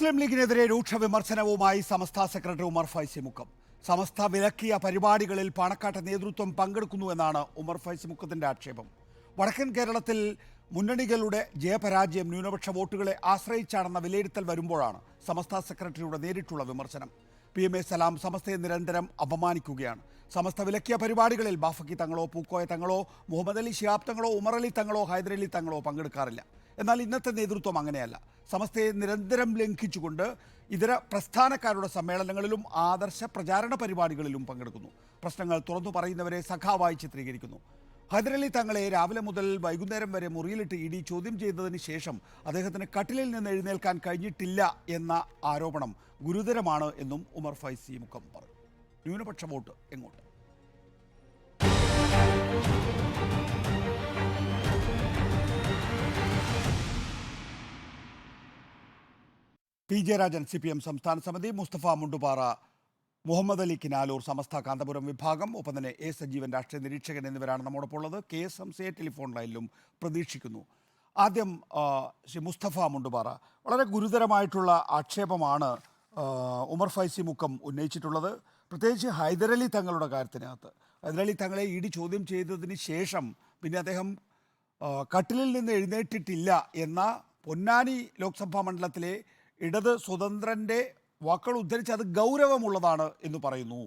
മുസ്ലിം ലീഗിനെതിരെ രൂക്ഷ വിമർശനവുമായി സമസ്ത സെക്രട്ടറി ഉമർ ഫൈസി മുക്കം. സമസ്ത വിലക്കിയ പരിപാടികളിൽ പാണക്കാട്ടെ നേതൃത്വം പങ്കെടുക്കുന്നുവെന്നാണ് ഉമർ ഫൈസി മുക്കത്തിന്റെ ആക്ഷേപം. വടക്കൻ കേരളത്തിൽ മുന്നണികളുടെ ജയപരാജയം ന്യൂനപക്ഷ വോട്ടുകളെ ആശ്രയിച്ചാണെന്ന വിലയിരുത്തൽ വരുമ്പോഴാണ് സമസ്ത സെക്രട്ടറിയുടെ നേരിട്ടുള്ള വിമർശനം. PMA സലാം സമസ്തയെ നിരന്തരം അപമാനിക്കുകയാണ്. സമസ്ത വിലക്കിയ പരിപാടികളിൽ ബാഫക്കി തങ്ങളോ പൂക്കോയ തങ്ങളോ മുഹമ്മദ് അലി ശിഹാബ് തങ്ങളോ ഉമർ അലി തങ്ങളോ ഹൈദരലി തങ്ങളോ പങ്കെടുക്കാറില്ല. എന്നാൽ ഇന്നത്തെ നേതൃത്വം അങ്ങനെയല്ല. സമസ്തയെ നിരന്തരം ലംഘിച്ചുകൊണ്ട് ഇതര പ്രസ്ഥാനക്കാരുടെ സമ്മേളനങ്ങളിലും ആദർശ പ്രചാരണ പരിപാടികളിലും പങ്കെടുക്കുന്നു. പ്രശ്നങ്ങൾ തുറന്നു പറയുന്നവരെ സഖാവായി ചിത്രീകരിക്കുന്നു. ഹൈദരലി തങ്ങളെ രാവിലെ മുതൽ വൈകുന്നേരം വരെ മുറിയിലിട്ട് ED ചോദ്യം ചെയ്തതിന് ശേഷം അദ്ദേഹത്തിന് കട്ടിലിൽ നിന്ന് എഴുന്നേൽക്കാൻ കഴിഞ്ഞിട്ടില്ല എന്ന ആരോപണം ഗുരുതരമാണ് എന്നും ഉമർ ഫൈസി മുക്കം പറഞ്ഞു. ന്യൂനപക്ഷ വോട്ട് എങ്ങോട്ട്? PJ രാജൻ CPM സംസ്ഥാന സമിതി, മുസ്തഫ മുണ്ടുപാറ, മുഹമ്മദ് അലി കിനാലൂർ സമസ്ത കാന്തപുരം വിഭാഗം, ഒപ്പം തന്നെ A സജീവൻ രാഷ്ട്രീയ നിരീക്ഷകൻ എന്നിവരാണ് നമ്മോടൊപ്പം ഉള്ളത്. KS ഹംസയെ ടെലിഫോൺ ലൈനിലും പ്രതീക്ഷിക്കുന്നു. ആദ്യം ശ്രീ മുസ്തഫ മുണ്ടുപാറ, വളരെ ഗുരുതരമായിട്ടുള്ള ആക്ഷേപമാണ് ഉമർ ഫൈസി മുക്കം ഉന്നയിച്ചിട്ടുള്ളത്. പ്രത്യേകിച്ച് ഹൈദരലി തങ്ങളുടെ കാര്യത്തിനകത്ത് ഹൈദരലി തങ്ങളെ ED ചോദ്യം ചെയ്തതിന് ശേഷം പിന്നെ അദ്ദേഹം കട്ടിലിൽ നിന്ന് എഴുന്നേറ്റിട്ടില്ല എന്ന പൊന്നാനി ലോക്സഭാ മണ്ഡലത്തിലെ ഇടത് സ്വതന്ത്രൻ്റെ വാക്കുകൾ ഉദ്ധരിച്ച് അത് ഗൗരവമുള്ളതാണ് എന്ന് പറയുന്നു.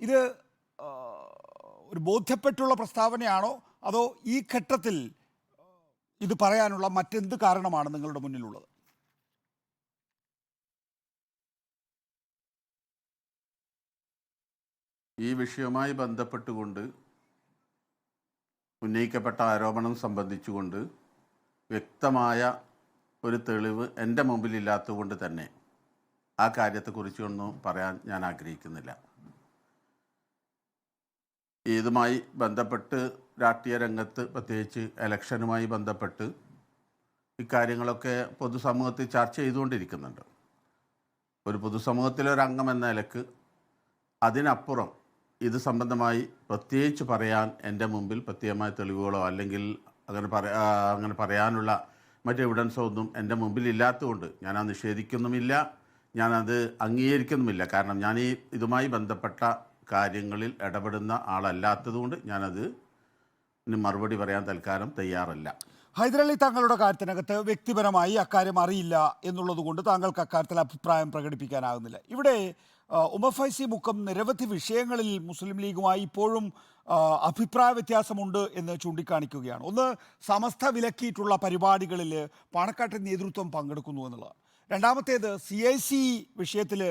ഇത് ഒരു ബോധ്യപ്പെട്ടുള്ള പ്രസ്താവനയാണോ അതോ ഈ ഘട്ടത്തിൽ ഇത് പറയാനുള്ള മറ്റെന്ത് കാരണമാണ് നിങ്ങളുടെ മുന്നിലുള്ളത്? ഈ വിഷയവുമായി ബന്ധപ്പെട്ടുകൊണ്ട് ഉന്നയിക്കപ്പെട്ട ആരോപണം സംബന്ധിച്ചുകൊണ്ട് വ്യക്തമായ ഒരു തെളിവ് എൻ്റെ മുമ്പിലില്ലാത്തതുകൊണ്ട് തന്നെ ആ കാര്യത്തെക്കുറിച്ചൊന്നും പറയാൻ ഞാൻ ആഗ്രഹിക്കുന്നില്ല. ഇതുമായി ബന്ധപ്പെട്ട് രാഷ്ട്രീയ രംഗത്ത് പ്രത്യേകിച്ച് ഇലക്ഷനുമായി ബന്ധപ്പെട്ട് ഇക്കാര്യങ്ങളൊക്കെ പൊതുസമൂഹത്തിൽ ചർച്ച ചെയ്തുകൊണ്ടിരിക്കുന്നുണ്ട്. ഒരു പൊതുസമൂഹത്തിലൊരംഗം എന്ന നിലക്ക് അതിനപ്പുറം ഇത് സംബന്ധമായി പ്രത്യേകിച്ച് പറയാൻ എൻ്റെ മുമ്പിൽ പ്രത്യേകമായ തെളിവുകളോ അല്ലെങ്കിൽ അങ്ങനെ പറയാനുള്ള മറ്റ് എവിഡൻസോ ഒന്നും എൻ്റെ മുമ്പിൽ ഇല്ലാത്തതുകൊണ്ട് ഞാനത് നിഷേധിക്കുന്നുമില്ല, ഞാനത് അംഗീകരിക്കുന്നുമില്ല. കാരണം ഞാൻ ഇതുമായി ബന്ധപ്പെട്ട കാര്യങ്ങളിൽ ഇടപെടുന്ന ആളല്ലാത്തതുകൊണ്ട് ഞാനത് മറുപടി പറയാൻ തൽക്കാലം തയ്യാറല്ല. ഹൈദരലി തങ്ങളുടെ കാര്യത്തിനകത്ത് വ്യക്തിപരമായി അക്കാര്യം അറിയില്ല എന്നുള്ളത് കൊണ്ട് താങ്കൾക്ക് അക്കാര്യത്തിൽ അഭിപ്രായം പ്രകടിപ്പിക്കാനാകുന്നില്ല. ഇവിടെ ഉമർ ഫൈസി മുക്കം നിരവധി വിഷയങ്ങളിൽ മുസ്ലിം ലീഗുമായി ഇപ്പോഴും അഭിപ്രായ വ്യത്യാസമുണ്ട് എന്ന് ചൂണ്ടിക്കാണിക്കുകയാണ്. ഒന്ന്, സമസ്ത വിലക്കിയിട്ടുള്ള പരിപാടികളിൽ പാണക്കാട്ടെ നേതൃത്വം പങ്കെടുക്കുന്നു എന്നുള്ളതാണ്. രണ്ടാമത്തേത്, CIC വിഷയത്തിൽ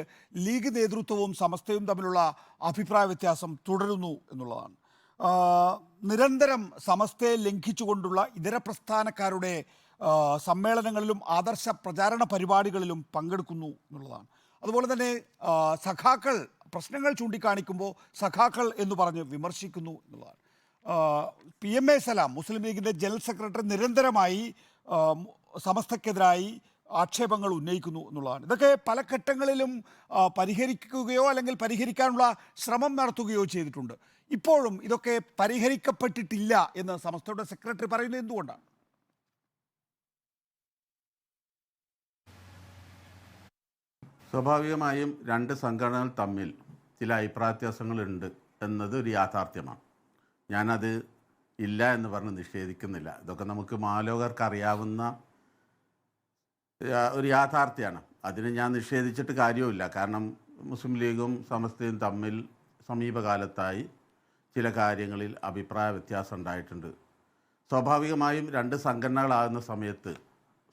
ലീഗ് നേതൃത്വവും സമസ്തയും തമ്മിലുള്ള അഭിപ്രായ വ്യത്യാസം തുടരുന്നു എന്നുള്ളതാണ്. നിരന്തരം സമസ്തയെ ലംഘിച്ചുകൊണ്ടുള്ള ഇതര പ്രസ്ഥാനക്കാരുടെ സമ്മേളനങ്ങളിലും ആദർശ പ്രചാരണ പരിപാടികളിലും പങ്കെടുക്കുന്നു എന്നുള്ളതാണ്. അതുപോലെ തന്നെ സഖാക്കൾ പ്രശ്നങ്ങൾ ചൂണ്ടിക്കാണിക്കുമ്പോൾ സഖാക്കൾ എന്ന് പറഞ്ഞ് വിമർശിക്കുന്നു എന്നുള്ളതാണ്. PMA സലാം മുസ്ലിം ലീഗിൻ്റെ ജനറൽ സെക്രട്ടറി നിരന്തരമായി സമസ്തക്കെതിരായി ആക്ഷേപങ്ങൾ ഉന്നയിക്കുന്നു എന്നുള്ളതാണ്. ഇതൊക്കെ പല ഘട്ടങ്ങളിലും പരിഹരിക്കുകയോ അല്ലെങ്കിൽ പരിഹരിക്കാനുള്ള ശ്രമം നടത്തുകയോ ചെയ്തിട്ടുണ്ട്. ഇപ്പോഴും ഇതൊക്കെ പരിഹരിക്കപ്പെട്ടിട്ടില്ല എന്ന് സമസ്തയുടെ സെക്രട്ടറി പറയുന്നത് എന്തുകൊണ്ടാണ്? സ്വാഭാവികമായും രണ്ട് സംഘടനകൾ തമ്മിൽ ചില അഭിപ്രായ വ്യത്യാസങ്ങളുണ്ട് എന്നത് ഒരു യാഥാർത്ഥ്യമാണ്. ഞാനത് ഇല്ല എന്ന് പറഞ്ഞ് നിഷേധിക്കുന്നില്ല. ഇതൊക്കെ നമുക്ക് മാലോകർക്ക് അറിയാവുന്ന ഒരു യാഥാർത്ഥ്യമാണ്. അതിന് ഞാൻ നിഷേധിച്ചിട്ട് കാര്യവുമില്ല. കാരണം മുസ്ലിം ലീഗും സമസ്തയും തമ്മിൽ സമീപകാലത്തായി ചില കാര്യങ്ങളിൽ അഭിപ്രായ വ്യത്യാസം ഉണ്ടായിട്ടുണ്ട്. സ്വാഭാവികമായും രണ്ട് സംഘടനകളാകുന്ന സമയത്ത്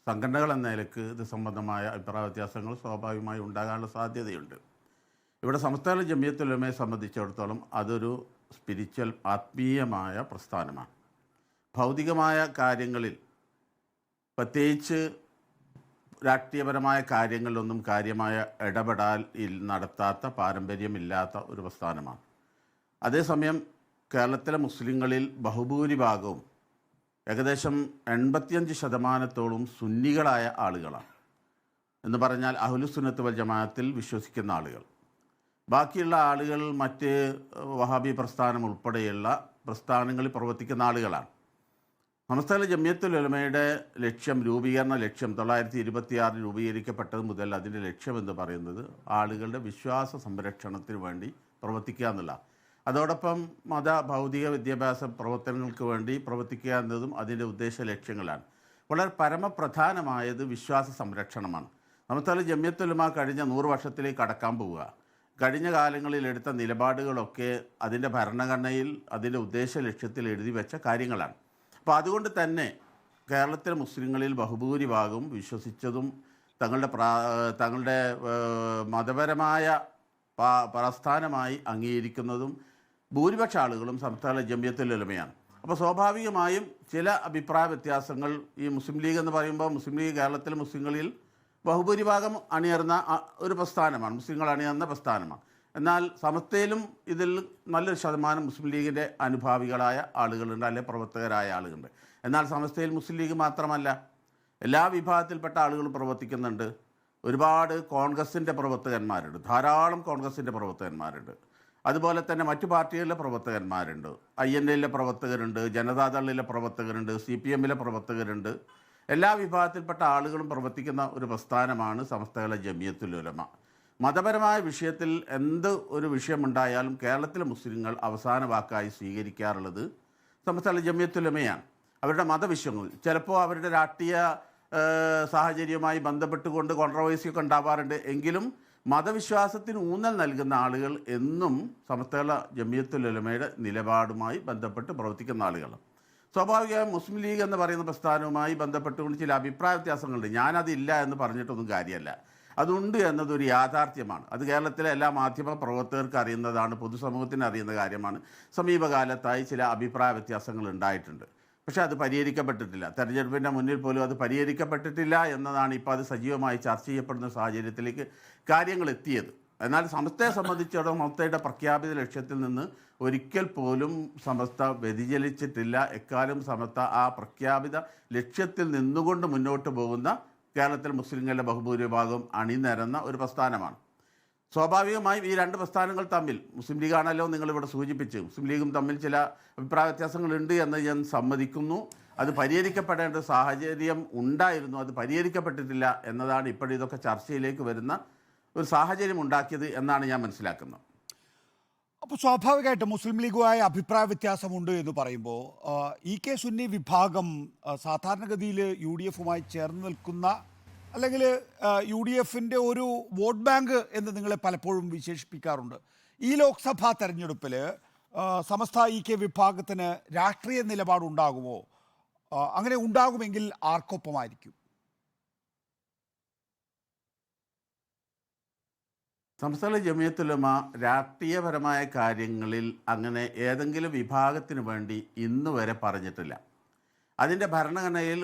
സംഘടനകൾ എന്ന നിലക്ക് ഇത് സംബന്ധമായ അഭിപ്രായ വ്യത്യാസങ്ങൾ സ്വാഭാവികമായി ഉണ്ടാകാനുള്ള സാധ്യതയുണ്ട്. ഇവിടെ സംസ്ഥാന ജമിയത്തുൽ ഉലമയെ സംബന്ധിച്ചിടത്തോളം അതൊരു സ്പിരിച്വൽ ആത്മീയമായ പ്രസ്ഥാനമാണ്. ഭൗതികമായ കാര്യങ്ങളിൽ പ്രത്യേകിച്ച് രാഷ്ട്രീയപരമായ കാര്യങ്ങളിലൊന്നും കാര്യമായ ഇടപെടൽ നടത്താത്ത പാരമ്പര്യമില്ലാത്ത ഒരു പ്രസ്ഥാനമാണ്. അതേസമയം കേരളത്തിലെ മുസ്ലിങ്ങളിൽ ബഹുഭൂരിഭാഗവും ഏകദേശം 85% സുന്നികളായ ആളുകളാണ്. എന്ന് പറഞ്ഞാൽ അഹ്ലുസുന്നത്ത് വൽ ജമാഅത്തിൽ വിശ്വസിക്കുന്ന ആളുകൾ. ബാക്കിയുള്ള ആളുകൾ മറ്റ് വഹാബി പ്രസ്ഥാനം ഉൾപ്പെടെയുള്ള പ്രസ്ഥാനങ്ങളിൽ പ്രവർത്തിക്കുന്ന ആളുകളാണ്. സമസ്ത ജമിയത്തുൽ ഉലമയുടെ രൂപീകരണ ലക്ഷ്യം 1926 രൂപീകരിക്കപ്പെട്ടത് മുതൽ അതിൻ്റെ ലക്ഷ്യമെന്ന് പറയുന്നത് ആളുകളുടെ വിശ്വാസ സംരക്ഷണത്തിന് വേണ്ടി പ്രവർത്തിക്കുക എന്നുള്ള, അതോടൊപ്പം ഭൗതിക വിദ്യാഭ്യാസ പ്രവർത്തനങ്ങൾക്ക് വേണ്ടി പ്രവർത്തിക്കുക എന്നതും അതിൻ്റെ ഉദ്ദേശ ലക്ഷ്യങ്ങളാണ്. വളരെ പരമപ്രധാനമായത് വിശ്വാസ സംരക്ഷണമാണ്. സമസ്ത ജമിയത്തുൽ ഉലമ കഴിഞ്ഞ 100 വർഷത്തിലേക്ക് കടക്കാൻ പോവുക. കഴിഞ്ഞ കാലങ്ങളിൽ എടുത്ത നിലപാടുകളൊക്കെ അതിൻ്റെ ഭരണഘടനയിൽ അതിൻ്റെ ഉദ്ദേശ ലക്ഷ്യത്തിൽ എഴുതി വെച്ച കാര്യങ്ങളാണ്. അപ്പോൾ അതുകൊണ്ട് തന്നെ കേരളത്തിലെ മുസ്ലിങ്ങളിൽ ബഹുഭൂരിഭാഗം വിശ്വസിച്ചതും തങ്ങളുടെ മതപരമായ പ്രസ്ഥാനമായി അംഗീകരിക്കുന്നതും ഭൂരിപക്ഷ ആളുകളും സമസ്ത ജമിയത്തുൽ ഉലമയാണ്. അപ്പോൾ സ്വാഭാവികമായും ചില അഭിപ്രായ വ്യത്യാസങ്ങൾ, ഈ മുസ്ലിം ലീഗ് എന്ന് പറയുമ്പോൾ മുസ്ലിം ലീഗ് കേരളത്തിലെ മുസ്ലിങ്ങളിൽ ബഹുഭൂരിഭാഗം അണിയറുന്ന ഒരു പ്രസ്ഥാനമാണ്, മുസ്ലിങ്ങൾ അണിയറുന്ന പ്രസ്ഥാനമാണ്. എന്നാൽ സമസ്തയിലും ഇതിൽ നല്ലൊരു ശതമാനം മുസ്ലിം ലീഗിൻ്റെ അനുഭാവികളായ ആളുകളുണ്ട്, അല്ലെങ്കിൽ പ്രവർത്തകരായ ആളുകളുണ്ട്. എന്നാൽ സമസ്തയിൽ മുസ്ലിം ലീഗ് മാത്രമല്ല, എല്ലാ വിഭാഗത്തിൽപ്പെട്ട ആളുകളും പ്രവർത്തിക്കുന്നുണ്ട്. ഒരുപാട് കോൺഗ്രസിൻ്റെ പ്രവർത്തകന്മാരുണ്ട്, ധാരാളം കോൺഗ്രസിൻ്റെ പ്രവർത്തകന്മാരുണ്ട്. അതുപോലെ തന്നെ മറ്റു പാർട്ടികളിലെ പ്രവർത്തകന്മാരുണ്ട്, INA പ്രവർത്തകരുണ്ട്, ജനതാദളിലെ പ്രവർത്തകരുണ്ട്, CPM പ്രവർത്തകരുണ്ട്. എല്ലാ വിഭാഗത്തിൽപ്പെട്ട ആളുകളും പ്രവർത്തിക്കുന്ന ഒരു പ്രസ്ഥാനമാണ് സമസ്ത ജമിയത്തുൽ ഉലമ. മതപരമായ വിഷയത്തിൽ എന്ത് ഒരു വിഷയമുണ്ടായാലും കേരളത്തിലെ മുസ്ലിങ്ങൾ അവസാന വാക്കായി സ്വീകരിക്കാറുള്ളത് സമസ്ത ജമിയത്തുൽ ഉലമയാണ്. അവരുടെ മതവിശ്വാസങ്ങൾ ചിലപ്പോൾ അവരുടെ രാഷ്ട്രീയ സാഹചര്യവുമായി ബന്ധപ്പെട്ടുകൊണ്ട് കോൺട്രവേഴ്സിയൊക്കെ ഉണ്ടാവാറുണ്ട്. എങ്കിലും മതവിശ്വാസത്തിന് ഊന്നൽ നൽകുന്ന ആളുകൾ എന്നും സമസ്ത ജമിയത്തുൽ ഉലമയുടെ നിലപാടുമായി ബന്ധപ്പെട്ട് പ്രവർത്തിക്കുന്ന ആളുകളാണ്. സ്വാഭാവികമായും മുസ്ലിം ലീഗ് എന്ന് പറയുന്ന പ്രസ്ഥാനവുമായി ബന്ധപ്പെട്ടുകൊണ്ട് ചില അഭിപ്രായ വ്യത്യാസങ്ങളുണ്ട്. ഞാനതില്ല എന്ന് പറഞ്ഞിട്ടൊന്നും കാര്യമല്ല, അതുണ്ട് എന്നതൊരു യാഥാർത്ഥ്യമാണ്. അത് കേരളത്തിലെ എല്ലാ മാധ്യമ പ്രവർത്തകർക്ക് അറിയുന്നതാണ്, പൊതുസമൂഹത്തിന് അറിയുന്ന കാര്യമാണ്. സമീപകാലത്തായി ചില അഭിപ്രായ വ്യത്യാസങ്ങൾ ഉണ്ടായിട്ടുണ്ട്, പക്ഷേ അത് പരിഹരിക്കപ്പെട്ടിട്ടില്ല. തെരഞ്ഞെടുപ്പിൻ്റെ മുന്നിൽ പോലും അത് പരിഹരിക്കപ്പെട്ടിട്ടില്ല എന്നതാണ് ഇപ്പോൾ അത് സജീവമായി ചർച്ച ചെയ്യപ്പെടുന്ന സാഹചര്യത്തിലേക്ക് കാര്യങ്ങൾ എത്തിയത്. എന്നാൽ സമസ്തയെ സംബന്ധിച്ചിടത്തോളം സമസ്തയുടെ പ്രഖ്യാപിത ലക്ഷ്യത്തിൽ നിന്ന് ഒരിക്കൽ പോലും സമസ്ത വ്യതിചലിച്ചിട്ടില്ല. എക്കാലം സമസ്ത ആ പ്രഖ്യാപിത ലക്ഷ്യത്തിൽ നിന്നുകൊണ്ട് മുന്നോട്ട് പോകുന്ന കേരളത്തിൽ മുസ്ലിങ്ങളുടെ ബഹുഭൂരിഭാഗം അണിനിരന്ന ഒരു പ്രസ്ഥാനമാണ്. സ്വാഭാവികമായും ഈ രണ്ട് പ്രസ്ഥാനങ്ങൾ തമ്മിൽ, മുസ്ലിം ലീഗാണല്ലോ നിങ്ങളിവിടെ സൂചിപ്പിച്ച്, മുസ്ലിം ലീഗും തമ്മിൽ ചില അഭിപ്രായ വ്യത്യാസങ്ങളുണ്ട് എന്ന് ഞാൻ സമ്മതിക്കുന്നു. അത് പരിഹരിക്കപ്പെടേണ്ട സാഹചര്യം ഉണ്ടായിരുന്നു, അത് പരിഹരിക്കപ്പെട്ടിട്ടില്ല എന്നതാണ് ഇപ്പോഴിതൊക്കെ ചർച്ചയിലേക്ക് വരുന്ന ഒരു സാഹചര്യം ഉണ്ടാക്കിയത് എന്നാണ് ഞാൻ മനസ്സിലാക്കുന്നത്. അപ്പോൾ സ്വാഭാവികമായിട്ടും മുസ്ലിം ലീഗുമായി അഭിപ്രായ വ്യത്യാസമുണ്ട് എന്ന് പറയുമ്പോൾ EK സുന്നി വിഭാഗം സാധാരണഗതിയിൽ UDF ചേർന്ന് നിൽക്കുന്ന, അല്ലെങ്കിൽ UDFിൻ്റെ ഒരു വോട്ട് ബാങ്ക് എന്ന് നിങ്ങളെ പലപ്പോഴും വിശേഷിപ്പിക്കാറുണ്ട്. ഈ ലോക്സഭാ തെരഞ്ഞെടുപ്പിൽ സമസ്ത EK വിഭാഗത്തിന് രാഷ്ട്രീയ നിലപാടുണ്ടാകുമോ? അങ്ങനെ ഉണ്ടാകുമെങ്കിൽ ആർക്കൊപ്പമായിരിക്കും? സമസ്ത ജമിയത്തുൽ ഉലമ രാഷ്ട്രീയപരമായ കാര്യങ്ങളിൽ അങ്ങനെ ഏതെങ്കിലും വിഭാഗത്തിന് വേണ്ടി ഇന്ന് വരെ പറഞ്ഞിട്ടില്ല. അതിൻ്റെ ഭരണഘടനയിൽ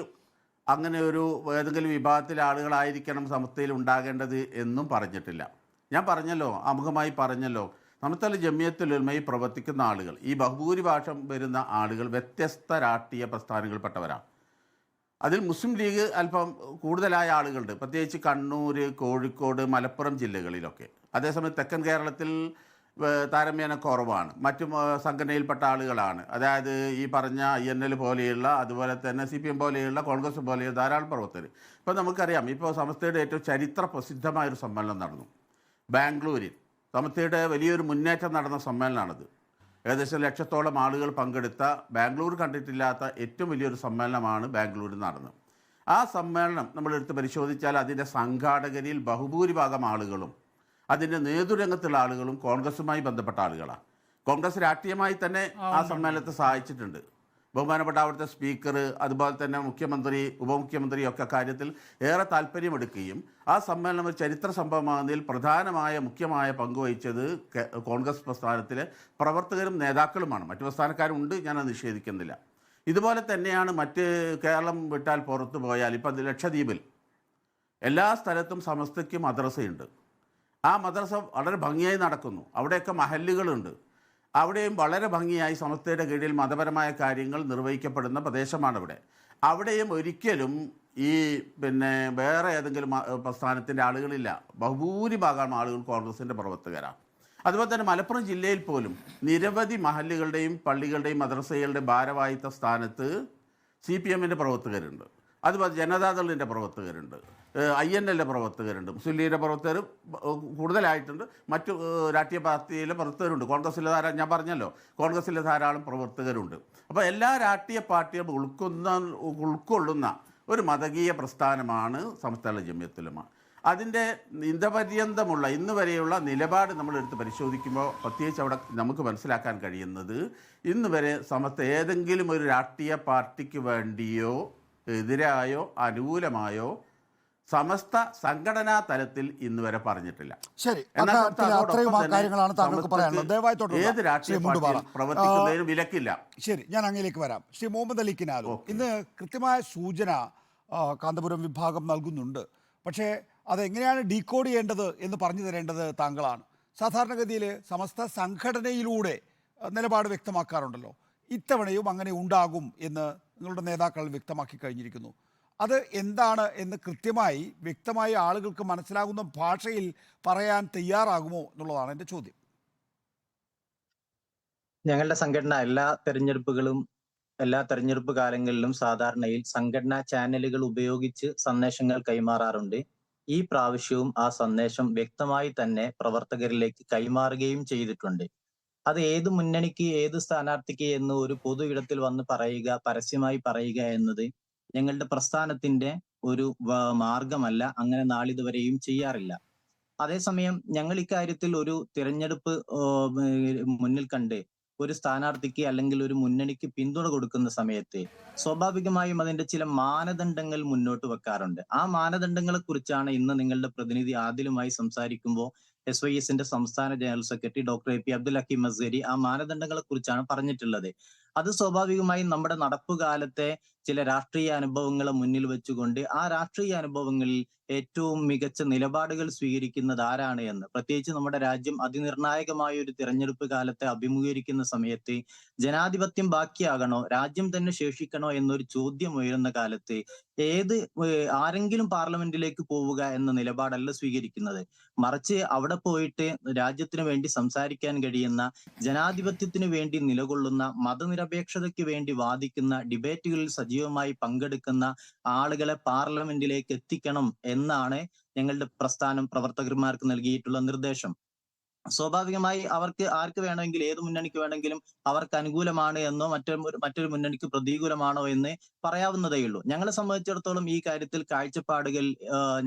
അങ്ങനെ ഒരു ഏതെങ്കിലും വിഭാഗത്തിലെ ആളുകളായിരിക്കണം സമസ്തയിൽ ഉണ്ടാകേണ്ടത് എന്നും പറഞ്ഞിട്ടില്ല. ഞാൻ പറഞ്ഞല്ലോ, ആമുഖമായി പറഞ്ഞല്ലോ, സമസ്ത ജമിയത്തുൽ ഉലമയിൽ പ്രവർത്തിക്കുന്ന ആളുകൾ, ഈ ബഹുഭൂരിഭാഷം വരുന്ന ആളുകൾ വ്യത്യസ്ത രാഷ്ട്രീയ പ്രസ്ഥാനങ്ങളിൽപ്പെട്ടവരാണ്. അതിൽ മുസ്ലിം ലീഗ് അല്പം കൂടുതലായ ആളുകളുണ്ട്, പ്രത്യേകിച്ച് കണ്ണൂർ, കോഴിക്കോട്, മലപ്പുറം ജില്ലകളിലൊക്കെ. അതേസമയം തെക്കൻ കേരളത്തിൽ താരതമ്യേന കുറവാണ്. മറ്റു സംഘടനയിൽപ്പെട്ട ആളുകളാണ്, അതായത് ഈ പറഞ്ഞ INL പോലെയുള്ള, അതുപോലെ തന്നെ CPM പോലെയുള്ള, കോൺഗ്രസ് പോലെയുള്ള ധാരാളം പ്രവർത്തകർ. ഇപ്പോൾ നമുക്കറിയാം, ഇപ്പോൾ സമസ്തയുടെ ഏറ്റവും ചരിത്ര പ്രസിദ്ധമായൊരു സമ്മേളനം നടന്നു ബാംഗ്ലൂരിൽ. സമസ്തയുടെ വലിയൊരു മുന്നേറ്റം നടന്ന സമ്മേളനമാണത്. ഏകദേശം 1 ലക്ഷത്തോളം ആളുകൾ പങ്കെടുത്ത, ബാംഗ്ലൂർ കണ്ടിട്ടില്ലാത്ത ഏറ്റവും വലിയൊരു സമ്മേളനമാണ് ബാംഗ്ലൂരിൽ നടന്നത്. ആ സമ്മേളനം നമ്മളെടുത്ത് പരിശോധിച്ചാൽ അതിൻ്റെ സംഘാടകരിൽ ബഹുഭൂരിഭാഗം ആളുകളും അതിൻ്റെ നേതൃരംഗത്തുള്ള ആളുകളും കോൺഗ്രസുമായി ബന്ധപ്പെട്ട ആളുകളാണ്. കോൺഗ്രസ് രാഷ്ട്രീയമായി തന്നെ ആ സമ്മേളനത്തെ സഹായിച്ചിട്ടുണ്ട്. ബഹുമാനപ്പെട്ട അവിടുത്തെ സ്പീക്കർ, അതുപോലെ തന്നെ മുഖ്യമന്ത്രി, ഉപമുഖ്യമന്ത്രി ഒക്കെ കാര്യത്തിൽ ഏറെ താല്പര്യമെടുക്കുകയും ആ സമ്മേളനം ഒരു ചരിത്ര സംഭവമാകുന്നതിൽ മുഖ്യമായ പങ്കുവഹിച്ചത് കോൺഗ്രസ് പ്രസ്ഥാനത്തിലെ പ്രവർത്തകരും നേതാക്കളുമാണ്. മറ്റു പ്രസ്ഥാനക്കാരുണ്ട്, ഞാനത് നിഷേധിക്കുന്നില്ല. ഇതുപോലെ തന്നെയാണ് മറ്റ് കേരളം വിട്ടാൽ പുറത്തു പോയാൽ, ഇപ്പം ലക്ഷദ്വീപിൽ എല്ലാ സ്ഥലത്തും സമസ്തയ്ക്ക് മദ്രസയുണ്ട്. ആ മദ്രസ വളരെ ഭംഗിയായി നടക്കുന്നു. അവിടെയൊക്കെ മഹല്ലുകളുണ്ട്. അവിടെയും വളരെ ഭംഗിയായി സമസ്തയുടെ കീഴിൽ മതപരമായ കാര്യങ്ങൾ നിർവഹിക്കപ്പെടുന്ന പ്രദേശമാണിവിടെ. അവിടെയും ഒരിക്കലും ഈ വേറെ ഏതെങ്കിലും പ്രസ്ഥാനത്തിൻ്റെ ആളുകളില്ല. ബഹുഭൂരിഭാഗം ആളുകൾ കോൺഗ്രസിൻ്റെ പ്രവർത്തകരാണ്. അതുപോലെ തന്നെ മലപ്പുറം ജില്ലയിൽ പോലും നിരവധി മഹല്ലുകളുടെയും പള്ളികളുടെയും മദ്രസകളുടെ ഭാരവാഹിത്വ സ്ഥാനത്ത് CPM-ന്റെ പ്രവർത്തകരുണ്ട്, അതുപോലെ ജനതാദളിൻ്റെ പ്രവർത്തകരുണ്ട്, INL-ന്റെ പ്രവർത്തകരുണ്ട്, മുസ്ലിം ലീഗിൻ്റെ പ്രവർത്തകർ കൂടുതലായിട്ടുണ്ട്, മറ്റു രാഷ്ട്രീയ പാർട്ടിയിലെ പ്രവർത്തകരുണ്ട്, കോൺഗ്രസ്സിലെ ധാരാളം, ഞാൻ പറഞ്ഞല്ലോ കോൺഗ്രസ്സിലെ ധാരാളം പ്രവർത്തകരുണ്ട്. അപ്പോൾ എല്ലാ രാഷ്ട്രീയ പാർട്ടികളും ഉൾക്കൊള്ളുന്ന ഒരു മതകീയ പ്രസ്ഥാനമാണ് സമസ്ത ജമിയത്തുൽ ഉലമ. അതിൻ്റെ ഇതപര്യന്തമുള്ള ഇന്ന് വരെയുള്ള നിലപാട് നമ്മളെടുത്ത് പരിശോധിക്കുമ്പോൾ പ്രത്യേകിച്ച് അവിടെ നമുക്ക് മനസ്സിലാക്കാൻ കഴിയുന്നത്, ഇന്ന് വരെ സമസ്ത ഏതെങ്കിലും ഒരു രാഷ്ട്രീയ പാർട്ടിക്ക് വേണ്ടിയോ എതിരായോ അനുകൂലമായോ സമസ്ത സംഘടനാ തലത്തിൽ ഇന്ന് വരെ പറഞ്ഞിട്ടില്ല. ശരി, ഏത് രാഷ്ട്രീയ പാർട്ടിയും പ്രവർത്തിക്കുന്നതിന് വിലക്കില്ല. ശരി, ഞാൻ അങ്ങയിലേക്ക് വരാം. ശ്രീ മുഹമ്മദ് അലി കിനാലു, ഇന്ന് കൃത്യമായ സൂചന കാന്തപുരം വിഭാഗം നൽകുന്നുണ്ട്. പക്ഷേ അതെങ്ങനെയാണ് ഡീകോഡ് ചെയ്യേണ്ടത് എന്ന് പറഞ്ഞു തരേണ്ടത് താങ്കളാണ്. സാധാരണഗതിയിൽ സമസ്ത സംഘടനയിലൂടെ നിലപാട് വ്യക്തമാക്കാറുണ്ടല്ലോ. ഇത്തവണയും അങ്ങനെ ഉണ്ടാകും എന്ന് നിങ്ങളുടെ നേതാക്കൾ വ്യക്തമാക്കി കഴിഞ്ഞിരിക്കുന്നു. അത് എന്താണ് എന്ന് കൃത്യമായി വ്യക്തമായി ആളുകൾക്ക് മനസ്സിലാകുന്ന ഭാഷയിൽ പറയാൻ തയ്യാറാകുമോ എന്നുള്ളതാണ് എൻ്റെ ചോദ്യം. ഞങ്ങളുടെ സംഘടന എല്ലാ തെരഞ്ഞെടുപ്പ് കാലങ്ങളിലും സാധാരണയിൽ സംഘടനാ ചാനലുകൾ ഉപയോഗിച്ച് സന്ദേശങ്ങൾ കൈമാറാറുണ്ട്. ഈ പ്രാവശ്യവും ആ സന്ദേശം വ്യക്തമായി തന്നെ പ്രവർത്തകരിലേക്ക് കൈമാറുകയും ചെയ്തിട്ടുണ്ട്. അത് ഏത് മുന്നണിക്ക് ഏത് സ്ഥാനാർത്ഥിക്ക് എന്ന് ഒരു പൊതു ഇടത്തിൽ വന്ന് പറയുക, പരസ്യമായി പറയുക എന്നത് ഞങ്ങളുടെ പ്രസ്ഥാനത്തിന്റെ ഒരു മാർഗമല്ല. അങ്ങനെ നാളിതുവരെയും ചെയ്യാറില്ല. അതേസമയം ഞങ്ങൾ ഇക്കാര്യത്തിൽ ഒരു തിരഞ്ഞെടുപ്പ് മുന്നിൽ കണ്ട് ഒരു സ്ഥാനാർത്ഥിക്ക് അല്ലെങ്കിൽ ഒരു മുന്നണിക്ക് പിന്തുണ കൊടുക്കുന്ന സമയത്ത് സ്വാഭാവികമായും അതിന്റെ ചില മാനദണ്ഡങ്ങൾ മുന്നോട്ട് വെക്കാറുണ്ട്. ആ മാനദണ്ഡങ്ങളെ കുറിച്ചാണ് ഇന്ന് നിങ്ങളുടെ പ്രതിനിധി ആദിലുമായി സംസാരിക്കുമ്പോൾ SYSന്റെ സംസ്ഥാന general secretary doctor AP Abdul Hakeem Asghari ആ മാനദണ്ഡങ്ങളെ കുറിച്ചാണ് പറഞ്ഞിട്ടുള്ളത്. അത് സ്വാഭാവികമായും നമ്മുടെ നടപ്പുകാലത്തെ ചില രാഷ്ട്രീയ അനുഭവങ്ങളെ മുന്നിൽ വെച്ചുകൊണ്ട് ആ രാഷ്ട്രീയ അനുഭവങ്ങളിൽ ഏറ്റവും മികച്ച നിലപാടുകൾ സ്വീകരിക്കുന്നത് ആരാണ് എന്ന്, പ്രത്യേകിച്ച് നമ്മുടെ രാജ്യം അതിനിർണായകമായ ഒരു തിരഞ്ഞെടുപ്പ് കാലത്തെ അഭിമുഖീകരിക്കുന്ന സമയത്ത് ജനാധിപത്യം ബാക്കിയാകണോ, രാജ്യം തന്നെ ശേഷിക്കണോ എന്നൊരു ചോദ്യം ഉയരുന്ന കാലത്ത് ആരെങ്കിലും പാർലമെന്റിലേക്ക് പോവുക എന്ന നിലപാടല്ല സ്വീകരിക്കുന്നത്. മറിച്ച് അവിടെ പോയിട്ട് രാജ്യത്തിന് വേണ്ടി സംസാരിക്കാൻ കഴിയുന്ന, ജനാധിപത്യത്തിന് വേണ്ടി നിലകൊള്ളുന്ന, മതനിരപേക്ഷതയ്ക്ക് വേണ്ടി വാദിക്കുന്ന, ഡിബേറ്റുകളിൽ സജീവമായി പങ്കെടുക്കുന്ന ആളുകളെ പാർലമെന്റിലേക്ക് എത്തിക്കണം എന്നാണ് ഞങ്ങളുടെ പ്രസ്ഥാനം പ്രവർത്തകന്മാർക്ക് നൽകിയിട്ടുള്ള നിർദ്ദേശം. സ്വാഭാവികമായി ആർക്ക് വേണമെങ്കിൽ, ഏത് മുന്നണിക്ക് വേണമെങ്കിലും അവർക്ക് അനുകൂലമാണ് എന്നോ മറ്റൊരു മുന്നണിക്ക് പ്രതികൂലമാണോ എന്ന് പറയാവുന്നതേയുള്ളൂ. ഞങ്ങളെ സംബന്ധിച്ചിടത്തോളം ഈ കാര്യത്തിൽ കാഴ്ചപ്പാടുകൾ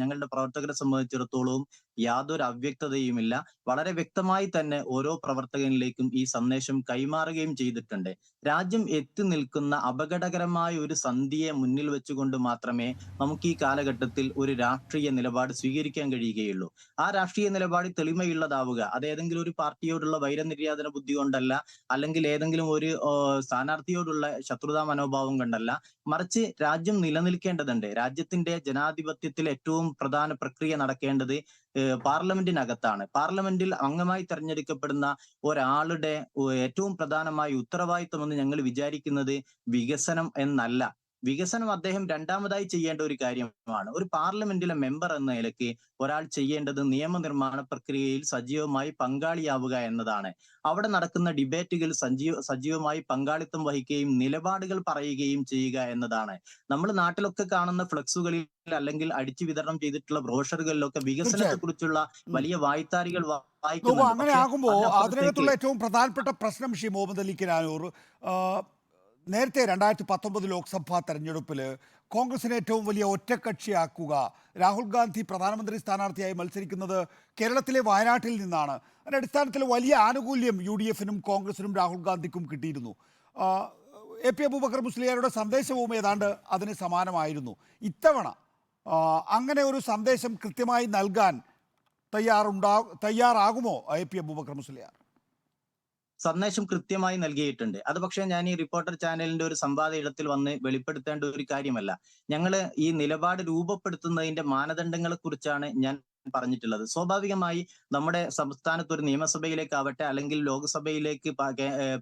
ഞങ്ങളുടെ പ്രവർത്തകരെ സംബന്ധിച്ചിടത്തോളം യാതൊരു അവ്യക്തതയുമില്ല. വളരെ വ്യക്തമായി തന്നെ ഓരോ പ്രവർത്തകനിലേക്കും ഈ സന്ദേശം കൈമാറുകയും ചെയ്തിട്ടുണ്ട്. രാജ്യം എത്തി നിൽക്കുന്ന അപകടകരമായ ഒരു സന്ധിയെ മുന്നിൽ വെച്ചുകൊണ്ട് മാത്രമേ നമുക്ക് ഈ കാലഘട്ടത്തിൽ ഒരു രാഷ്ട്രീയ നിലപാട് സ്വീകരിക്കാൻ കഴിയുകയുള്ളൂ. ആ രാഷ്ട്രീയ നിലപാട് തെളിമയുള്ളതാവുക. അത് ഏതെങ്കിലും ഒരു പാർട്ടിയോടുള്ള വൈരനിര്യാതന ബുദ്ധി കൊണ്ടല്ല, അല്ലെങ്കിൽ ഏതെങ്കിലും ഒരു സ്ഥാനാർത്ഥിയോടുള്ള ശത്രുതാ മനോഭാവം കൊണ്ടല്ല, മറിച്ച് രാജ്യം നിലനിൽക്കേണ്ടതുണ്ട്. രാജ്യത്തിന്റെ ജനാധിപത്യത്തിൽ ഏറ്റവും പ്രധാന പ്രക്രിയ നടക്കേണ്ടത് പാർലമെന്റിനകത്താണ്. പാർലമെന്റിൽ അംഗമായി തെരഞ്ഞെടുക്കപ്പെടുന്ന ഒരാളുടെ ഏറ്റവും പ്രധാനമായ ഉത്തരവാദിത്വം എന്ന് ഞങ്ങൾ വിചാരിക്കുന്നത് വികസനം എന്നല്ല. വികസനം അദ്ദേഹം രണ്ടാമതായി ചെയ്യേണ്ട ഒരു കാര്യമാണ്. ഒരു പാർലമെന്റിലെ മെമ്പർ എന്ന നിലയ്ക്ക് ഒരാൾ ചെയ്യേണ്ടത് നിയമനിർമ്മാണ പ്രക്രിയയിൽ സജീവമായി പങ്കാളിയാവുക എന്നതാണ്. അവിടെ നടക്കുന്ന ഡിബേറ്റുകൾ സജീവമായി പങ്കാളിത്തം വഹിക്കുകയും നിലപാടുകൾ പറയുകയും ചെയ്യുക എന്നതാണ്. നമ്മൾ നാട്ടിലൊക്കെ കാണുന്ന ഫ്ലെക്സുകളിൽ അല്ലെങ്കിൽ അടിച്ചു വിതരണം ചെയ്തിട്ടുള്ള ബ്രോഷറുകളിലൊക്കെ വികസനത്തെ കുറിച്ചുള്ള വലിയ വായ്ത്താരികൾ വായിക്കുന്നു. അങ്ങനെ ആകുമ്പോൾ അതിനകത്തുള്ള ഏറ്റവും പ്രധാനപ്പെട്ട പ്രശ്നം ശ്രീ മുഹമ്മദ് അലി കിനാനൂർ, നേരത്തെ 2019 ലോക്സഭാ തെരഞ്ഞെടുപ്പിൽ കോൺഗ്രസിനെ ഏറ്റവും വലിയ ഒറ്റക്കക്ഷിയാക്കുക, രാഹുൽ ഗാന്ധി പ്രധാനമന്ത്രി സ്ഥാനാർത്ഥിയായി മത്സരിക്കുന്നത് കേരളത്തിലെ വയനാട്ടിൽ നിന്നാണ്. അതിൻ്റെ അടിസ്ഥാനത്തിൽ വലിയ ആനുകൂല്യം UDF-നും കോൺഗ്രസിനും രാഹുൽ ഗാന്ധിക്കും കിട്ടിയിരുന്നു. AP അബൂബക്കർ മുസ്ലിയാരുടെ സന്ദേശവും ഏതാണ്ട് അതിന് സമാനമായിരുന്നു. ഇത്തവണ അങ്ങനെ ഒരു സന്ദേശം കൃത്യമായി നൽകാൻ തയ്യാറാകുമോ AP അബൂബക്കർ മുസ്ലിയാർ? സന്ദേശം കൃത്യമായി നൽകിയിട്ടുണ്ട്. അത് പക്ഷേ ഞാൻ ഈ റിപ്പോർട്ടർ ചാനലിന്റെ ഒരു സംവാദ ഇടത്തിൽ വന്ന് വെളിപ്പെടുത്തേണ്ട ഒരു കാര്യമല്ല. ഞങ്ങൾ ഈ നിലപാട് രൂപപ്പെടുത്തുന്നതിന്റെ മാനദണ്ഡങ്ങളെ കുറിച്ചാണ് ഞാൻ പറഞ്ഞിട്ടുള്ളത്. സ്വാഭാവികമായി നമ്മുടെ സംസ്ഥാനത്ത് ഒരു നിയമസഭയിലേക്കാവട്ടെ അല്ലെങ്കിൽ ലോക്സഭയിലേക്ക്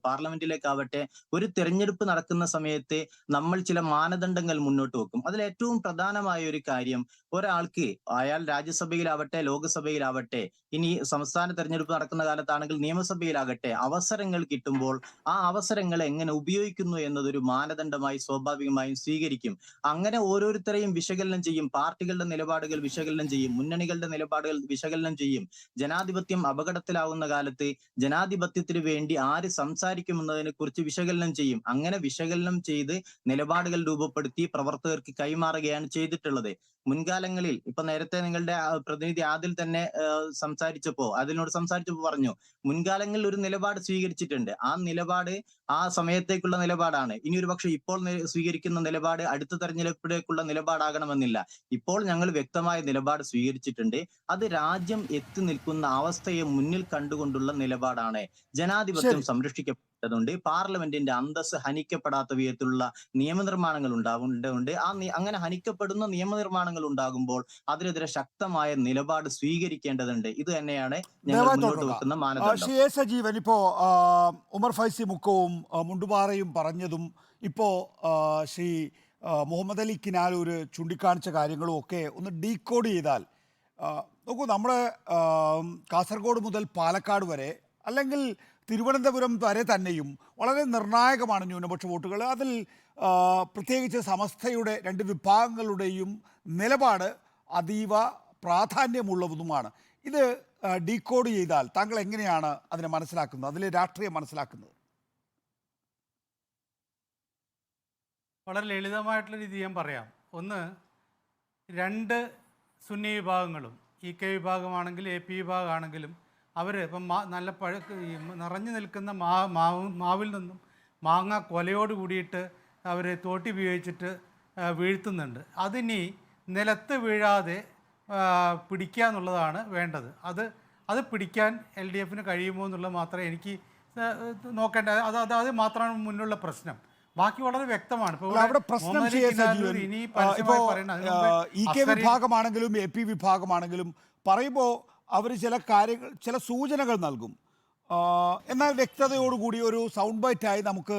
പാർലമെന്റിലേക്കാവട്ടെ ഒരു തെരഞ്ഞെടുപ്പ് നടക്കുന്ന സമയത്ത് നമ്മൾ ചില മാനദണ്ഡങ്ങൾ മുന്നോട്ട് വെക്കും. അതിൽ ഏറ്റവും പ്രധാനമായ ഒരു കാര്യം, ഒരാൾക്ക് അയാൾ രാജ്യസഭയിലാവട്ടെ ലോക്സഭയിലാവട്ടെ ഇനി സംസ്ഥാന തെരഞ്ഞെടുപ്പ് നടക്കുന്ന കാലത്താണെങ്കിൽ നിയമസഭയിലാകട്ടെ അവസരങ്ങൾ കിട്ടുമ്പോൾ ആ അവസരങ്ങൾ എങ്ങനെ ഉപയോഗിക്കുന്നു എന്നതൊരു മാനദണ്ഡമായി സ്വാഭാവികമായും സ്വീകരിക്കും. അങ്ങനെ ഓരോരുത്തരെയും വിശകലനം ചെയ്യും. പാർട്ടികളുടെ നിലപാടുകൾ വിശകലനം ചെയ്യും, മുന്നണികളുടെ നിലപാടുകൾ വിശകലനം ചെയ്യും. ജനാധിപത്യം അപകടത്തിലാവുന്ന കാലത്ത് ജനാധിപത്യത്തിന് വേണ്ടി ആര് സംസാരിക്കുമെന്നതിനെ കുറിച്ച് വിശകലനം ചെയ്യും. അങ്ങനെ വിശകലനം ചെയ്ത് നിലപാടുകൾ രൂപപ്പെടുത്തി പ്രവർത്തകർക്ക് കൈമാറുകയാണ് ചെയ്തിട്ടുള്ളത്. മുൻകാലങ്ങളിൽ ഇപ്പൊ നേരത്തെ നിങ്ങളുടെ പ്രതിനിധി ആദിൽ തന്നെ സംസാരിച്ചപ്പോ പറഞ്ഞു, മുൻകാലങ്ങളിൽ ഒരു നിലപാട് സ്വീകരിച്ചിട്ടുണ്ട്. ആ നിലപാട് ആ സമയത്തേക്കുള്ള നിലപാടാണ്. ഇനി ഒരു പക്ഷെ ഇപ്പോൾ സ്വീകരിക്കുന്ന നിലപാട് അടുത്ത തെരഞ്ഞെടുപ്പിലേക്കുള്ള നിലപാടാകണമെന്നില്ല. ഇപ്പോൾ ഞങ്ങൾ വ്യക്തമായ നിലപാട് സ്വീകരിച്ചിട്ടുണ്ട്. അത് രാജ്യം എത്തി നിൽക്കുന്ന അവസ്ഥയെ മുന്നിൽ കണ്ടുകൊണ്ടുള്ള നിലപാടാണ്. ജനാധിപത്യം സംരക്ഷിക്കപ്പെട്ടതുണ്ട്. പാർലമെന്റിന്റെ അന്തസ്സ് ഹനിക്കപ്പെടാത്ത വിധത്തിലുള്ള നിയമനിർമ്മാണങ്ങൾ ഉണ്ടാവേണ്ടതുണ്ട്. അങ്ങനെ ഹനിക്കപ്പെടുന്ന നിയമനിർമ്മാണങ്ങൾ ഉണ്ടാകുമ്പോൾ അതിനെതിരെ ശക്തമായ നിലപാട് സ്വീകരിക്കേണ്ടതുണ്ട്. ഇത് തന്നെയാണ് ഞങ്ങൾ മുന്നോട്ട് വെക്കുന്ന മാനദണ്ഡം. സജീവൻ, ഇപ്പോ ഉമർ ഫൈസി മുക്കവും മുണ്ടുപാറയും പറഞ്ഞതും ഇപ്പോ ശ്രീ മുഹമ്മദ് അലി കിനാലൂർ ചൂണ്ടിക്കാണിച്ച കാര്യങ്ങളും ഒക്കെ ഒന്ന് ഡീകോഡ് ചെയ്താൽ, നോക്കൂ, നമ്മുടെ കാസർഗോഡ് മുതൽ പാലക്കാട് വരെ അല്ലെങ്കിൽ തിരുവനന്തപുരം വരെ തന്നെയും വളരെ നിർണായകമാണ് ന്യൂനപക്ഷ വോട്ടുകൾ. അതിൽ പ്രത്യേകിച്ച് സമസ്തയുടെ രണ്ട് വിഭാഗങ്ങളുടെയും നിലപാട് അതീവ പ്രാധാന്യമുള്ളതുമാണ്. ഇത് ഡീകോഡ് ചെയ്താൽ താങ്കൾ എങ്ങനെയാണ് അതിനെ മനസ്സിലാക്കുന്നത്, അതിലെ രാഷ്ട്രീയം മനസ്സിലാക്കുന്നത്? വളരെ ലളിതമായിട്ടുള്ള രീതി ഞാൻ പറയാം. ഒന്ന്, രണ്ട് സുന്നി വിഭാഗങ്ങളും EK വിഭാഗമാണെങ്കിൽ AP വിഭാഗമാണെങ്കിലും അവർ ഇപ്പം നല്ല നിറഞ്ഞു നിൽക്കുന്ന മാവിൽ നിന്നും മാങ്ങ കൊലയോട് കൂടിയിട്ട് അവർ തോട്ടി ഉപയോഗിച്ചിട്ട് വീഴ്ത്തുന്നുണ്ട്. അതിനി നിലത്ത് വീഴാതെ പിടിക്കുക എന്നുള്ളതാണ് വേണ്ടത്. അത് പിടിക്കാൻ LDFന് കഴിയുമോ എന്നുള്ളത് മാത്രമേ എനിക്ക് നോക്കേണ്ട. അത് മാത്രമാണ് മുന്നിലുള്ള പ്രശ്നം. ബാക്കി വളരെ വ്യക്തമാണ്. EK വിഭാഗമാണെങ്കിലും AP വിഭാഗമാണെങ്കിലും പറയുമ്പോൾ അവർ ചില കാര്യങ്ങൾ, ചില സൂചനകൾ നൽകും. എന്നാൽ വ്യക്തതയോടുകൂടി ഒരു സൗണ്ട് ബൈറ്റായി നമുക്ക്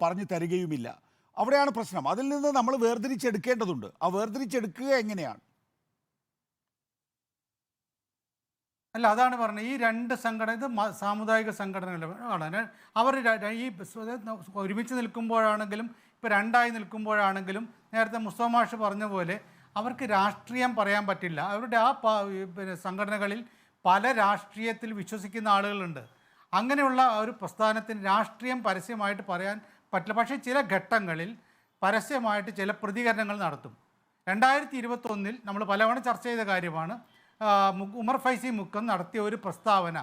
പറഞ്ഞു തരികയുമില്ല. അവിടെയാണ് പ്രശ്നം. അതിൽ നിന്ന് നമ്മൾ വേർതിരിച്ചെടുക്കേണ്ടതുണ്ട്. ആ വേർതിരിച്ചെടുക്കുക എങ്ങനെയാണ്? അല്ല, അതാണ് പറഞ്ഞത്. ഈ രണ്ട് സംഘടന, ഇത് സാമുദായിക സംഘടനകളാണ്. അവർ ഈ ഒരുമിച്ച് നിൽക്കുമ്പോഴാണെങ്കിലും ഇപ്പോൾ രണ്ടായി നിൽക്കുമ്പോഴാണെങ്കിലും നേരത്തെ മുസ്തഫ മാഷ് പറഞ്ഞ പോലെ അവർക്ക് രാഷ്ട്രീയം പറയാൻ പറ്റില്ല. അവരുടെ ആ സംഘടനകളിൽ പല രാഷ്ട്രീയത്തിൽ വിശ്വസിക്കുന്ന ആളുകളുണ്ട്. അങ്ങനെയുള്ള ഒരു പ്രസ്ഥാനത്തിന് രാഷ്ട്രീയം പരസ്യമായിട്ട് പറയാൻ പറ്റില്ല. പക്ഷേ ചില ഘട്ടങ്ങളിൽ പരസ്യമായിട്ട് ചില പ്രതികരണങ്ങൾ നടത്തും. 2021 നമ്മൾ പലവണ ചർച്ച ചെയ്ത കാര്യമാണ്. ഉമർ ഫൈസി മുക്കം നടത്തിയ ഒരു പ്രസ്താവന,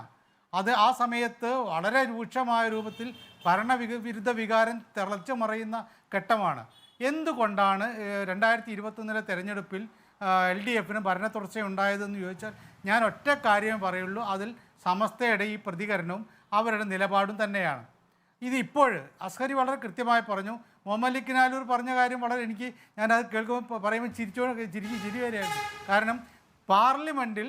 അത് ആ സമയത്ത് വളരെ രൂക്ഷമായ രൂപത്തിൽ ഭരണവിരുദ്ധ വികാരം തിളച്ചു മറയുന്ന ഘട്ടമാണ്. എന്തുകൊണ്ടാണ് 2021 തെരഞ്ഞെടുപ്പിൽ LDFന് ഭരണ തുടർച്ചയുണ്ടായതെന്ന് ചോദിച്ചാൽ ഞാൻ ഒറ്റ കാര്യമേ പറയുള്ളൂ, അതിൽ സമസ്തയുടെ ഈ പ്രതികരണവും അവരുടെ നിലപാടും തന്നെയാണ്. ഇതിപ്പോൾ അസ്ഹരി വളരെ കൃത്യമായി പറഞ്ഞു. മുഹമ്മദ് അലി കിനാലൂർ പറഞ്ഞ കാര്യം വളരെ ഞാനത് കേൾക്കുമ്പോൾ പറയുമ്പോൾ ചിരി വരെയായിരുന്നു. കാരണം പാർലമെൻറ്റിൽ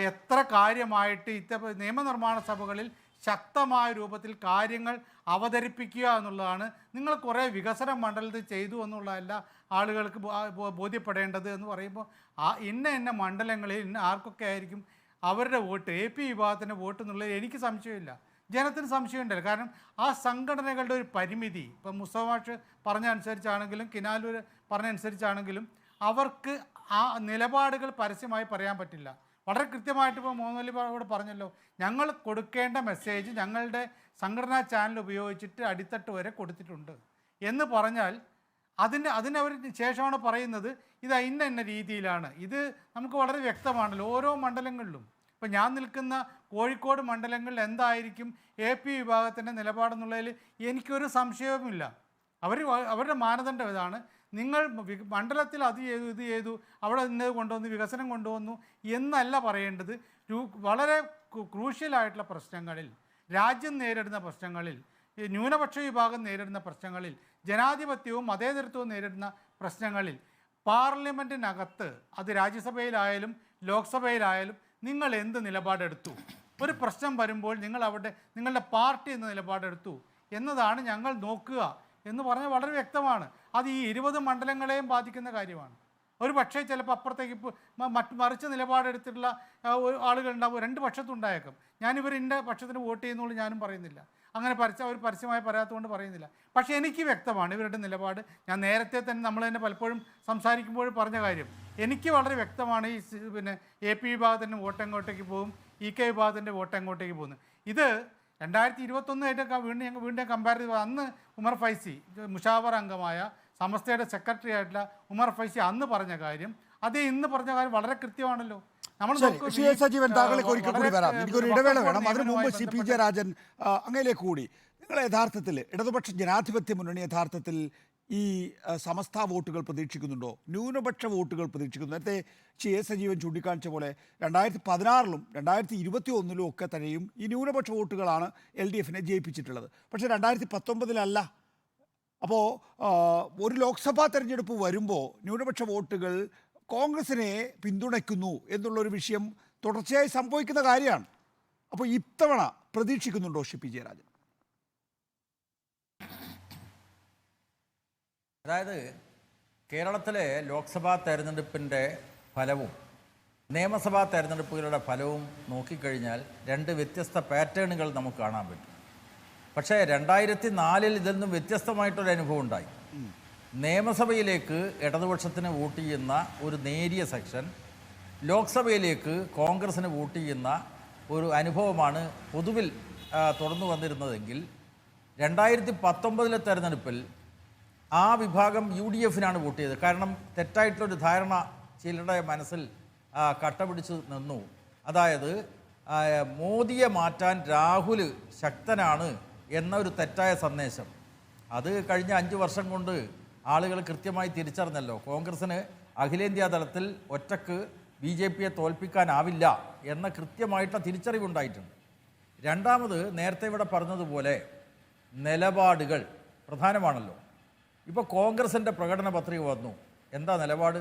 എത്ര കാര്യമായിട്ട് നിയമനിർമ്മാണ സഭകളിൽ ശക്തമായ രൂപത്തിൽ കാര്യങ്ങൾ അവതരിപ്പിക്കുക എന്നുള്ളതാണ്. നിങ്ങൾ കുറേ വികസന മണ്ഡലത്തിൽ ചെയ്തു എന്നുള്ളതല്ല ആളുകൾക്ക് ബോധ്യപ്പെടേണ്ടത് എന്ന് പറയുമ്പോൾ ഇന്ന മണ്ഡലങ്ങളിൽ ആർക്കൊക്കെ ആയിരിക്കും അവരുടെ വോട്ട്, AP വിഭാഗത്തിൻ്റെ വോട്ട് എന്നുള്ളത് എനിക്ക് സംശയമില്ല, ജനത്തിന് സംശയമുണ്ടല്ലോ. കാരണം ആ സംഘടനകളുടെ ഒരു പരിമിതി, ഇപ്പം മുസ്തഫ മാഷ് പറഞ്ഞ അനുസരിച്ചാണെങ്കിലും കിനാലൂർ പറഞ്ഞ അനുസരിച്ചാണെങ്കിലും അവർക്ക് ആ നിലപാടുകൾ പരസ്യമായി പറയാൻ പറ്റില്ല. വളരെ കൃത്യമായിട്ട് ഇപ്പോൾ മുഹമ്മദ് അലി ഇവിടെ പറഞ്ഞല്ലോ, ഞങ്ങൾ കൊടുക്കേണ്ട മെസ്സേജ് ഞങ്ങളുടെ സംഘടനാ ചാനൽ ഉപയോഗിച്ചിട്ട് അടിത്തട്ട് വരെ കൊടുത്തിട്ടുണ്ട് എന്ന് പറഞ്ഞാൽ അതിനവർ ശേഷമാണ് പറയുന്നത് ഇത് ഇന്ന രീതിയിലാണ്. ഇത് നമുക്ക് വളരെ വ്യക്തമാണല്ലോ ഓരോ മണ്ഡലങ്ങളിലും. ഇപ്പം ഞാൻ നിൽക്കുന്ന കോഴിക്കോട് മണ്ഡലങ്ങളിൽ എന്തായിരിക്കും AP വിഭാഗത്തിൻ്റെ നിലപാടെന്നുള്ളതിൽ എനിക്കൊരു സംശയവുമില്ല. അവരുടെ മാനദണ്ഡം ഇതാണ്, നിങ്ങൾ മണ്ഡലത്തിൽ അത് ചെയ്തു ഇത് ചെയ്തു അവിടെ ഇന്നത് കൊണ്ടുവന്നു വികസനം കൊണ്ടുവന്നു എന്നല്ല പറയേണ്ടത്. വളരെ ക്രൂഷ്യലായിട്ടുള്ള പ്രശ്നങ്ങളിൽ, രാജ്യം നേരിടുന്ന പ്രശ്നങ്ങളിൽ, ന്യൂനപക്ഷ വിഭാഗം നേരിടുന്ന പ്രശ്നങ്ങളിൽ, ജനാധിപത്യവും മതേതരത്വവും നേരിടുന്ന പ്രശ്നങ്ങളിൽ പാർലമെൻറ്റിനകത്ത്, അത് രാജ്യസഭയിലായാലും ലോക്സഭയിലായാലും നിങ്ങൾ എന്ത് നിലപാടെടുത്തു? ഒരു പ്രശ്നം വരുമ്പോൾ നിങ്ങൾ അവിടെ നിങ്ങളുടെ പാർട്ടി എന്ത് നിലപാടെടുത്തു എന്നതാണ് ഞങ്ങൾ നോക്കുക എന്ന് പറഞ്ഞാൽ വളരെ വ്യക്തമാണ്. അത് ഈ 20 മണ്ഡലങ്ങളെയും ബാധിക്കുന്ന കാര്യമാണ്. ഒരു പക്ഷേ ചിലപ്പോൾ അപ്പുറത്തേക്ക് മറിച്ച് നിലപാടെടുത്തിട്ടുള്ള ആളുകളുണ്ടാവും, രണ്ട് പക്ഷത്തുണ്ടായേക്കും. ഞാനിവർ എൻ്റെ പക്ഷത്തിന് വോട്ട് ചെയ്യുന്നുള്ളൂ ഞാനും പറയുന്നില്ല, അങ്ങനെ അവർ പരസ്യമായി പറയാത്തതുകൊണ്ട് പറയുന്നില്ല. പക്ഷേ എനിക്ക് വ്യക്തമാണ് ഇവരുടെ നിലപാട്. ഞാൻ നേരത്തെ തന്നെ നമ്മൾ തന്നെ പലപ്പോഴും സംസാരിക്കുമ്പോഴും പറഞ്ഞ കാര്യം എനിക്ക് വളരെ വ്യക്തമാണ്. ഈ പിന്നെ AP വിഭാഗത്തിൻ്റെ വോട്ട് എങ്ങോട്ടേക്ക് പോകും, EK വിഭാഗത്തിൻ്റെ വോട്ട് എങ്ങോട്ടേക്ക് പോകുന്നു. ഇത് 2021 വീണ്ടും കമ്പയർ ചെയ്ത് അന്ന് ഉമർ ഫൈസി മുഷാവറ അംഗമായ സമസ്തയുടെ സെക്രട്ടറി ആയിട്ടുള്ള ഉമർ ഫൈസി അന്ന് പറഞ്ഞ കാര്യം അതേ ഇന്ന് പറഞ്ഞ കാര്യം വളരെ കൃത്യമാണല്ലോ. നമ്മൾ സജീവൻ താങ്കളേക്ക് ഒരിക്കൽ കൂടി വരാം. എനിക്കൊരു ഇടവേള വേണം. അതിനു മുമ്പ് CP ജയരാജൻ അങ്ങയിലേക്ക് കൂടി. നിങ്ങൾ യഥാർത്ഥത്തിൽ ഇടതുപക്ഷ ജനാധിപത്യ മുന്നണി യഥാർത്ഥത്തിൽ ഈ സമസ്ത വോട്ടുകൾ പ്രതീക്ഷിക്കുന്നുണ്ടോ, ന്യൂനപക്ഷ വോട്ടുകൾ പ്രതീക്ഷിക്കുന്നു? നേരത്തെ സജീവൻ ചൂണ്ടിക്കാണിച്ച പോലെ 2016-ലും 2021-ലും ഒക്കെ തന്നെയും ഈ ന്യൂനപക്ഷ വോട്ടുകളാണ് LDFനെ ജയിപ്പിച്ചിട്ടുള്ളത്. പക്ഷേ 2019-ലല്ല. അപ്പോൾ ഒരു ലോക്സഭാ തെരഞ്ഞെടുപ്പ് വരുമ്പോൾ ന്യൂനപക്ഷ വോട്ടുകൾ കോൺഗ്രസിനെ പിന്തുണയ്ക്കുന്നു എന്നുള്ളൊരു വിഷയം തുടർച്ചയായി സംഭവിക്കുന്ന കാര്യമാണ്. അപ്പോൾ ഇത്തവണ പ്രതീക്ഷിക്കുന്നുണ്ടോ CP ജയരാജൻ? അതായത് കേരളത്തിലെ ലോക്സഭാ തെരഞ്ഞെടുപ്പിൻ്റെ ഫലവും നിയമസഭാ തെരഞ്ഞെടുപ്പുകളുടെ ഫലവും നോക്കിക്കഴിഞ്ഞാൽ രണ്ട് വ്യത്യസ്ത പാറ്റേണുകൾ നമുക്ക് കാണാൻ പറ്റും. പക്ഷേ 2004-ൽ ഇതിൽ നിന്നും വ്യത്യസ്തമായിട്ടൊരു അനുഭവം ഉണ്ടായി. നിയമസഭയിലേക്ക് ഇടതുപക്ഷത്തിന് വോട്ട് ചെയ്യുന്ന ഒരു നേരിയ സെക്ഷൻ ലോക്സഭയിലേക്ക് കോൺഗ്രസ്സിന് വോട്ട് ചെയ്യുന്ന ഒരു അനുഭവമാണ് പൊതുവിൽ തുടർന്നു വന്നിരുന്നതെങ്കിൽ 2019-ലെ തെരഞ്ഞെടുപ്പിൽ ആ വിഭാഗം UDFനാണ് വോട്ട് ചെയ്തത്. കാരണം തെറ്റായിട്ടുള്ളൊരു ധാരണ ചിലരുടെ മനസ്സിൽ കട്ട പിടിച്ച് നിന്നു. അതായത് മോദിയെ മാറ്റാൻ രാഹുൽ ശക്തനാണ് എന്ന ഒരു തെറ്റായ സന്ദേശം. അത് കഴിഞ്ഞ 5 വർഷം കൊണ്ട് ആളുകൾ കൃത്യമായി തിരിച്ചറിഞ്ഞല്ലോ. കോൺഗ്രസ്സിന് അഖിലേന്ത്യാ തലത്തിൽ ഒറ്റക്ക് BJPയെ തോൽപ്പിക്കാനാവില്ല എന്ന കൃത്യമായിട്ടുള്ള തിരിച്ചറിവുണ്ടായിട്ടുണ്ട്. രണ്ടാമത് നേരത്തെ ഇവിടെ പറഞ്ഞതുപോലെ നിലപാടുകൾ പ്രധാനമാണല്ലോ. ഇപ്പോൾ കോൺഗ്രസിൻ്റെ പ്രകടന പത്രിക വന്നു. എന്താ നിലപാട്?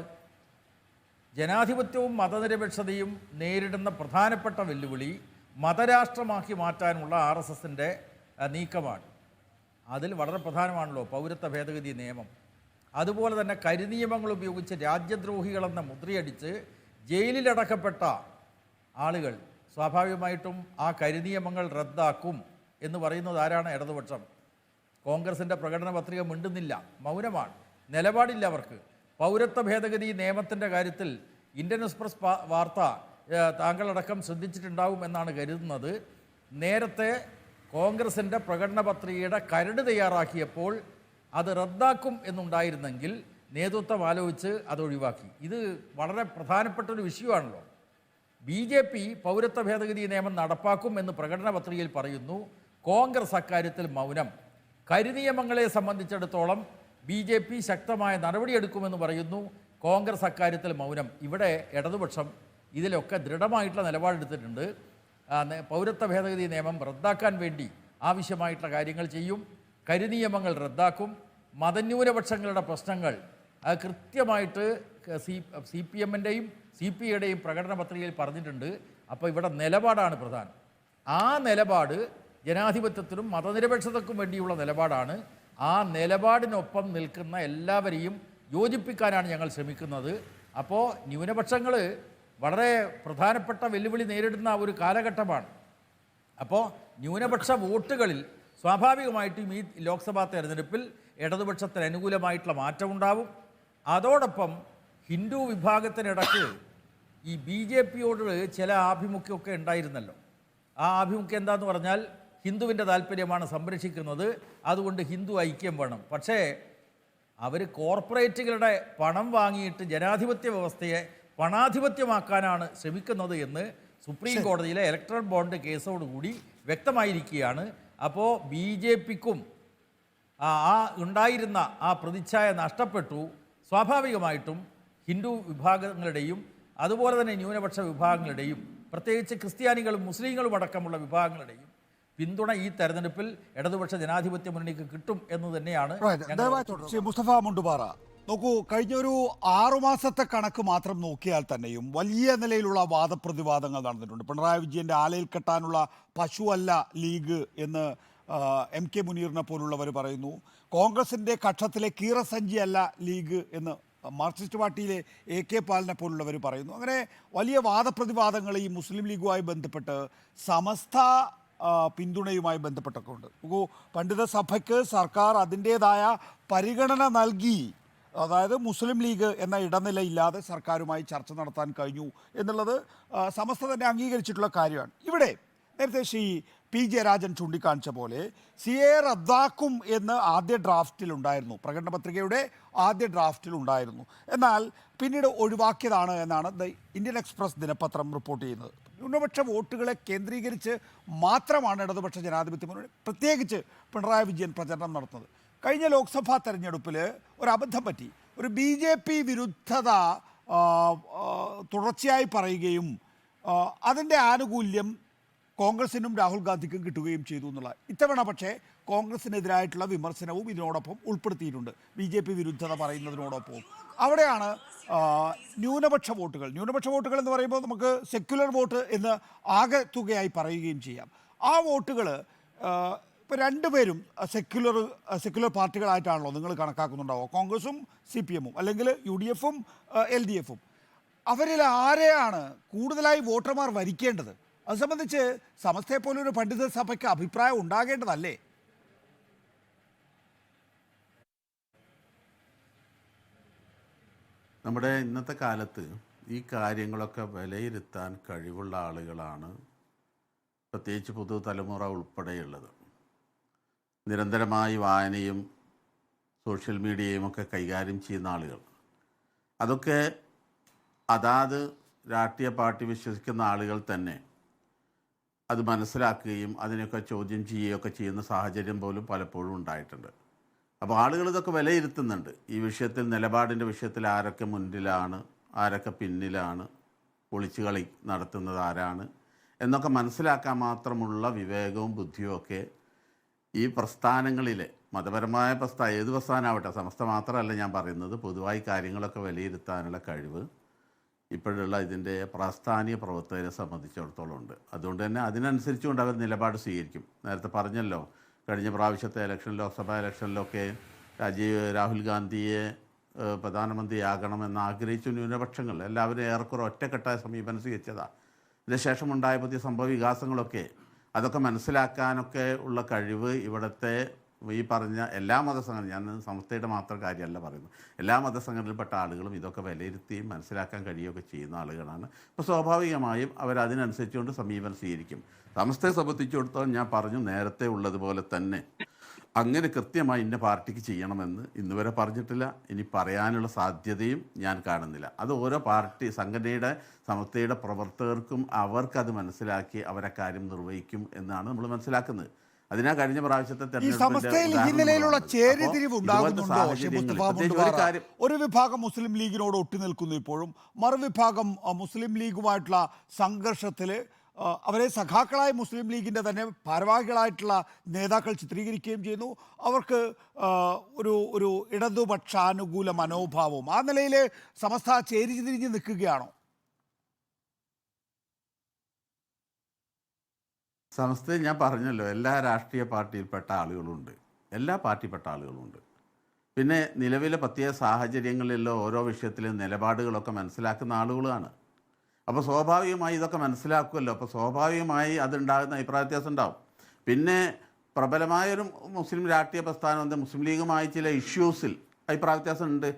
ജനാധിപത്യവും മതനിരപേക്ഷതയും നേരിടുന്ന പ്രധാനപ്പെട്ട വെല്ലുവിളി മതരാഷ്ട്രമാക്കി മാറ്റാനുള്ള RSSൻ്റെ നീക്കമാണ്. അതിൽ വളരെ പ്രധാനമാണല്ലോ പൗരത്വ ഭേദഗതി നിയമം. അതുപോലെ തന്നെ കരിനിയമങ്ങൾ ഉപയോഗിച്ച് രാജ്യദ്രോഹികളെന്ന മുദ്രയടിച്ച് ജയിലിലടക്കപ്പെട്ട ആളുകൾ സ്വാഭാവികമായിട്ടും ആ കരിനിയമങ്ങൾ റദ്ദാക്കും എന്ന് പറയുന്നത് ആരാണ്? ഇടതുപക്ഷം. കോൺഗ്രസിൻ്റെ പ്രകടന പത്രിക മിണ്ടുന്നില്ല, മൗനമാണ്, നിലപാടില്ല അവർക്ക്. പൗരത്വ ഭേദഗതി നിയമത്തിൻ്റെ കാര്യത്തിൽ ഇന്ത്യൻ എക്സ്പ്രസ് വാർത്ത താങ്കളടക്കം ശ്രദ്ധിച്ചിട്ടുണ്ടാവും എന്നാണ് കരുതുന്നത്. നേരത്തെ കോൺഗ്രസിൻ്റെ പ്രകടന പത്രികയുടെ കരട് തയ്യാറാക്കിയപ്പോൾ അത് റദ്ദാക്കും എന്നുണ്ടായിരുന്നെങ്കിൽ നേതൃത്വം ആലോചിച്ച് അത് ഒഴിവാക്കി. ഇത് വളരെ പ്രധാനപ്പെട്ട ഒരു വിഷയമാണല്ലോ. BJP പൗരത്വ ഭേദഗതി നിയമം നടപ്പാക്കും എന്ന് പ്രകടന പത്രികയിൽ പറയുന്നു. കോൺഗ്രസ് അക്കാര്യത്തിൽ മൗനം. കരിനിയമങ്ങളെ സംബന്ധിച്ചിടത്തോളം BJP ശക്തമായ നടപടിയെടുക്കുമെന്ന് പറയുന്നു. കോൺഗ്രസ് അക്കാര്യത്തിൽ മൗനം. ഇവിടെ ഇടതുപക്ഷം ഇതിലൊക്കെ ദൃഢമായിട്ടുള്ള നിലപാടെടുത്തിട്ടുണ്ട്. പൗരത്വ ഭേദഗതി നിയമം റദ്ദാക്കാൻ വേണ്ടി ആവശ്യമായിട്ടുള്ള കാര്യങ്ങൾ ചെയ്യും. കരിനിയമങ്ങൾ റദ്ദാക്കും. മതന്യൂനപക്ഷങ്ങളുടെ പ്രശ്നങ്ങൾ കൃത്യമായിട്ട് CPMൻ്റെയും CPIയുടെയും പ്രകടന പത്രികയിൽ പറഞ്ഞിട്ടുണ്ട്. അപ്പോൾ ഇവിടെ നിലപാടാണ് പ്രധാനം. ആ നിലപാട് ജനാധിപത്യത്തിനും മതനിരപേക്ഷതയ്ക്കും വേണ്ടിയുള്ള നിലപാടാണ്. ആ നിലപാടിനൊപ്പം നിൽക്കുന്ന എല്ലാവരെയും യോജിപ്പിക്കാനാണ് ഞങ്ങൾ ശ്രമിക്കുന്നത്. അപ്പോൾ ന്യൂനപക്ഷങ്ങൾ വളരെ പ്രധാനപ്പെട്ട വെല്ലുവിളി നേരിടുന്ന ഒരു കാലഘട്ടമാണ്. അപ്പോൾ ന്യൂനപക്ഷ വോട്ടുകളിൽ സ്വാഭാവികമായിട്ടും ഈ ലോക്സഭാ തെരഞ്ഞെടുപ്പിൽ ഇടതുപക്ഷത്തിന് അനുകൂലമായിട്ടുള്ള മാറ്റമുണ്ടാവും. അതോടൊപ്പം ഹിന്ദു വിഭാഗത്തിനിടയ്ക്ക് ഈ BJPയോട് ചില ആഭിമുഖ്യമൊക്കെ ഉണ്ടായിരുന്നല്ലോ. ആ ആഭിമുഖ്യം എന്താന്ന് പറഞ്ഞാൽ ഹിന്ദുവിൻ്റെ താല്പര്യമാണ് സംരക്ഷിക്കുന്നത്, അതുകൊണ്ട് ഹിന്ദു ഐക്യം വേണം. പക്ഷേ അവർ കോർപ്പറേറ്റുകളുടെ പണം വാങ്ങിയിട്ട് ജനാധിപത്യ വ്യവസ്ഥയെ പണാധിപത്യമാക്കാനാണ് ശ്രമിക്കുന്നത് എന്ന് സുപ്രീം കോടതിയിലെ ഇലക്ട്രൽ ബോണ്ട് കേസോടുകൂടി വ്യക്തമായിരിക്കുകയാണ്. അപ്പോൾ BJPക്കും ആ ഉണ്ടായിരുന്ന ആ പ്രതിച്ഛായ നഷ്ടപ്പെട്ടു. സ്വാഭാവികമായിട്ടും ഹിന്ദു വിഭാഗങ്ങളുടെയും അതുപോലെ തന്നെ ന്യൂനപക്ഷ വിഭാഗങ്ങളുടെയും പ്രത്യേകിച്ച് ക്രിസ്ത്യാനികളും മുസ്ലിങ്ങളും അടക്കമുള്ള വിഭാഗങ്ങളുടെയും പിന്തുണ ഈ തെരഞ്ഞെടുപ്പിൽ ഇടതുപക്ഷ ജനാധിപത്യ മുന്നണിക്ക് കിട്ടും എന്ന് തന്നെയാണ്. മുസ്തഫ മുണ്ടുപാറ, നോക്കൂ, കഴിഞ്ഞ ഒരു 6 മാസത്തെ കണക്ക് മാത്രം നോക്കിയാൽ തന്നെയും വലിയ നിലയിലുള്ള വാദപ്രതിവാദങ്ങൾ നടന്നിട്ടുണ്ട്. പിണറായി വിജയൻ്റെ ആലയിൽ കെട്ടാനുള്ള പശുവല്ല ലീഗ് എന്ന് MK മുനീറിനെ പോലുള്ളവർ പറയുന്നു. കോൺഗ്രസിൻ്റെ കക്ഷത്തിലെ കീറസഞ്ചിയല്ല ലീഗ് എന്ന് മാർക്സിസ്റ്റ് പാർട്ടിയിലെ AK പാലിനെ പോലുള്ളവർ പറയുന്നു. അങ്ങനെ വലിയ വാദപ്രതിവാദങ്ങൾ ഈ മുസ്ലിം ലീഗുമായി ബന്ധപ്പെട്ട് സമസ്ത പിന്തുണയുമായി ബന്ധപ്പെട്ടൊക്കെ ഉണ്ട്. നോക്കൂ, പണ്ഡിത സഭയ്ക്ക് സർക്കാർ അതിൻ്റേതായ പരിഗണന നൽകി, അതായത് മുസ്ലിം ലീഗ് എന്ന ഇടനിലയില്ലാതെ സർക്കാരുമായി ചർച്ച നടത്താൻ കഴിഞ്ഞു എന്നുള്ളത് സമസ്ത തന്നെ അംഗീകരിച്ചിട്ടുള്ള കാര്യമാണ്. ഇവിടെ നേരത്തെ ശ്രീ P ജയരാജൻ ചൂണ്ടിക്കാണിച്ച പോലെ CA റദ്ദാക്കും എന്ന് ആദ്യ ഡ്രാഫ്റ്റിലുണ്ടായിരുന്നു, പ്രകടന പത്രികയുടെ ആദ്യ ഡ്രാഫ്റ്റിലുണ്ടായിരുന്നു. എന്നാൽ പിന്നീട് ഒഴിവാക്കിയതാണ് എന്നാണ് ദ ഇന്ത്യൻ എക്സ്പ്രസ് ദിനപത്രം റിപ്പോർട്ട് ചെയ്യുന്നത്. ന്യൂനപക്ഷ വോട്ടുകളെ കേന്ദ്രീകരിച്ച് മാത്രമാണ് ഇടതുപക്ഷ ജനാധിപത്യ മുന്നണി, പ്രത്യേകിച്ച് പിണറായി വിജയൻ പ്രചരണം നടത്തുന്നത്. കഴിഞ്ഞ ലോക്സഭാ തെരഞ്ഞെടുപ്പിൽ ഒരു അബദ്ധം പറ്റി. ഒരു BJP വിരുദ്ധത തുടർച്ചയായി പറയുകയും അതിൻ്റെ ആനുകൂല്യം കോൺഗ്രസിനും രാഹുൽ ഗാന്ധിക്കും കിട്ടുകയും ചെയ്തു എന്നുള്ള. ഇത്തവണ പക്ഷേ കോൺഗ്രസിനെതിരായിട്ടുള്ള വിമർശനവും ഇതിനോടൊപ്പം ഉൾപ്പെടുത്തിയിട്ടുണ്ട്, BJP വിരുദ്ധത പറയുന്നതിനോടൊപ്പം. അവിടെയാണ് ന്യൂനപക്ഷ വോട്ടുകൾ എന്ന് പറയുമ്പോൾ നമുക്ക് സെക്യുലർ വോട്ട് എന്ന് ആകെ തുകയായി പറയുകയും ചെയ്യാം. ആ വോട്ടുകൾ ഇപ്പോൾ രണ്ടുപേരും സെക്യുലർ പാർട്ടികളായിട്ടാണല്ലോ നിങ്ങൾ കണക്കാക്കുന്നുണ്ടാവുക, കോൺഗ്രസും CPM അല്ലെങ്കിൽ UDF-ഉം LDF-ഉം. അവരിൽ ആരെയാണ് കൂടുതലായി വോട്ടർമാർ വരിക്കേണ്ടത്? അത് സംബന്ധിച്ച് സമസ്തയെ പോലൊരു പണ്ഡിത സഭയ്ക്ക് അഭിപ്രായം ഉണ്ടാകേണ്ടതല്ലേ? നമ്മുടെ ഇന്നത്തെ കാലത്ത് ഈ കാര്യങ്ങളൊക്കെ വിലയിരുത്താൻ കഴിവുള്ള ആളുകളാണ് പ്രത്യേകിച്ച് പുതുതലമുറ ഉൾപ്പെടെയുള്ളത്. നിരന്തരമായി വായനയും സോഷ്യൽ മീഡിയയും ഒക്കെ കൈകാര്യം ചെയ്യുന്ന ആളുകൾ, അതൊക്കെ അതാത് രാഷ്ട്രീയ പാർട്ടി വിശ്വസിക്കുന്ന ആളുകൾ തന്നെ അത് മനസ്സിലാക്കുകയും അതിനൊക്കെ ചോദ്യം ചെയ്യുകയൊക്കെ ചെയ്യുന്ന സാഹചര്യം പോലും പലപ്പോഴും ഉണ്ടായിട്ടുണ്ട്. അപ്പോൾ ആളുകൾ ഇതൊക്കെ വിലയിരുത്തുന്നുണ്ട്. ഈ വിഷയത്തിൽ, നിലപാടിൻ്റെ വിഷയത്തിൽ ആരൊക്കെ മുന്നിലാണ്, ആരൊക്കെ പിന്നിലാണ്, ഒളിച്ചുകളി നടത്തുന്നത് ആരാണ് എന്നൊക്കെ മനസ്സിലാക്കാൻ മാത്രമുള്ള വിവേകവും ബുദ്ധിയും ഒക്കെ ഈ പ്രസ്ഥാനങ്ങളിലെ മതപരമായ ഏത് പ്രസ്ഥാനമാവട്ടെ, സമസ്ത മാത്രമല്ല ഞാൻ പറയുന്നത്, പൊതുവായി കാര്യങ്ങളൊക്കെ വിലയിരുത്താനുള്ള കഴിവ് ഇപ്പോഴുള്ള ഇതിൻ്റെ പ്രാസ്ഥാനിക പ്രവർത്തകരെ സംബന്ധിച്ചിടത്തോളം ഉണ്ട്. അതുകൊണ്ട് തന്നെ അതിനനുസരിച്ചുകൊണ്ട് അവർ നിലപാട് സ്വീകരിക്കും. നേരത്തെ പറഞ്ഞല്ലോ, കഴിഞ്ഞ പ്രാവശ്യത്തെ ലോക്സഭാ ഇലക്ഷനിലൊക്കെ രാഹുൽ ഗാന്ധിയെ പ്രധാനമന്ത്രിയാകണമെന്ന് ആഗ്രഹിച്ച ന്യൂനപക്ഷങ്ങൾ എല്ലാവരും ഏറെക്കുറെ ഒറ്റക്കെട്ടായ സമീപനം സ്വീകരിച്ചതാണ്. ഇതിനുശേഷം ഉണ്ടായ പുതിയ സംഭവ വികാസങ്ങളൊക്കെ അതൊക്കെ മനസ്സിലാക്കാനൊക്കെ ഉള്ള കഴിവ് ഇവിടുത്തെ ഈ പറഞ്ഞ എല്ലാ മതസംഘടന, ഞാൻ സംസ്ഥയുടെ മാത്രം കാര്യമല്ല പറയുന്നത്, എല്ലാ മതസംഘടനയിൽപ്പെട്ട ആളുകളും ഇതൊക്കെ വിലയിരുത്തിയും മനസ്സിലാക്കാൻ കഴിയുകയൊക്കെ ചെയ്യുന്ന ആളുകളാണ്. അപ്പോൾ സ്വാഭാവികമായും അവരതിനനുസരിച്ചുകൊണ്ട് സമീപനം സ്വീകരിക്കും. സമസ്തയെ സംബന്ധിച്ചിടത്തോളം ഞാൻ പറഞ്ഞു നേരത്തെ ഉള്ളതുപോലെ തന്നെ അങ്ങനെ കൃത്യമായി ഇന്ന പാർട്ടിക്ക് ചെയ്യണമെന്ന് ഇന്നുവരെ പറഞ്ഞിട്ടില്ല, ഇനി പറയാനുള്ള സാധ്യതയും ഞാൻ കാണുന്നില്ല. അത് ഓരോ പാർട്ടി സംഘടനയുടെ സമസ്തയുടെ പ്രവർത്തകർക്കും അവർക്കത് മനസ്സിലാക്കി അവരെ കാര്യം നിർവഹിക്കും എന്നാണ് നമ്മൾ മനസ്സിലാക്കുന്നത്. അതിനാ കഴിഞ്ഞ പ്രാവശ്യത്തെ ഒരു വിഭാഗം മുസ്ലിം ലീഗിനോട് ഒട്ടി നിൽക്കുന്നു ഇപ്പോഴും, മറുവിഭാഗം മുസ്ലിം ലീഗുമായിട്ടുള്ള സംഘർഷത്തിൽ അവരെ സഖാക്കളായ മുസ്ലിം ലീഗിൻ്റെ തന്നെ ഭാരവാഹികളായിട്ടുള്ള നേതാക്കൾ ചിത്രീകരിക്കുകയും ചെയ്യുന്നു. അവർക്ക് ഒരു ഇടതുപക്ഷാനുകൂല മനോഭാവവും ആ നിലയിൽ സമസ്ത ചേരിതിരിഞ്ഞ് നിൽക്കുകയാണോ? സമസ്തയിൽ ഞാൻ പറഞ്ഞല്ലോ, എല്ലാ രാഷ്ട്രീയ പാർട്ടിയിൽപ്പെട്ട ആളുകളുണ്ട്, എല്ലാ പാർട്ടിപ്പെട്ട ആളുകളുണ്ട്. പിന്നെ നിലവിലെ പ്രത്യേക സാഹചര്യങ്ങളിലോ ഓരോ വിഷയത്തിലും നിലപാടുകളൊക്കെ മനസ്സിലാക്കുന്ന ആളുകളാണ്. അപ്പോൾ സ്വാഭാവികമായി ഇതൊക്കെ മനസ്സിലാക്കുമല്ലോ. അപ്പോൾ സ്വാഭാവികമായി അതുണ്ടാകുന്ന അഭിപ്രായ വ്യത്യാസം ഉണ്ടാവും. പിന്നെ പ്രബലമായൊരു മുസ്ലിം രാഷ്ട്രീയ പ്രസ്ഥാനം മുസ്ലിം ലീഗുമായി ചില ഇഷ്യൂസിൽ അഭിപ്രായ വ്യത്യാസം ഉണ്ട്,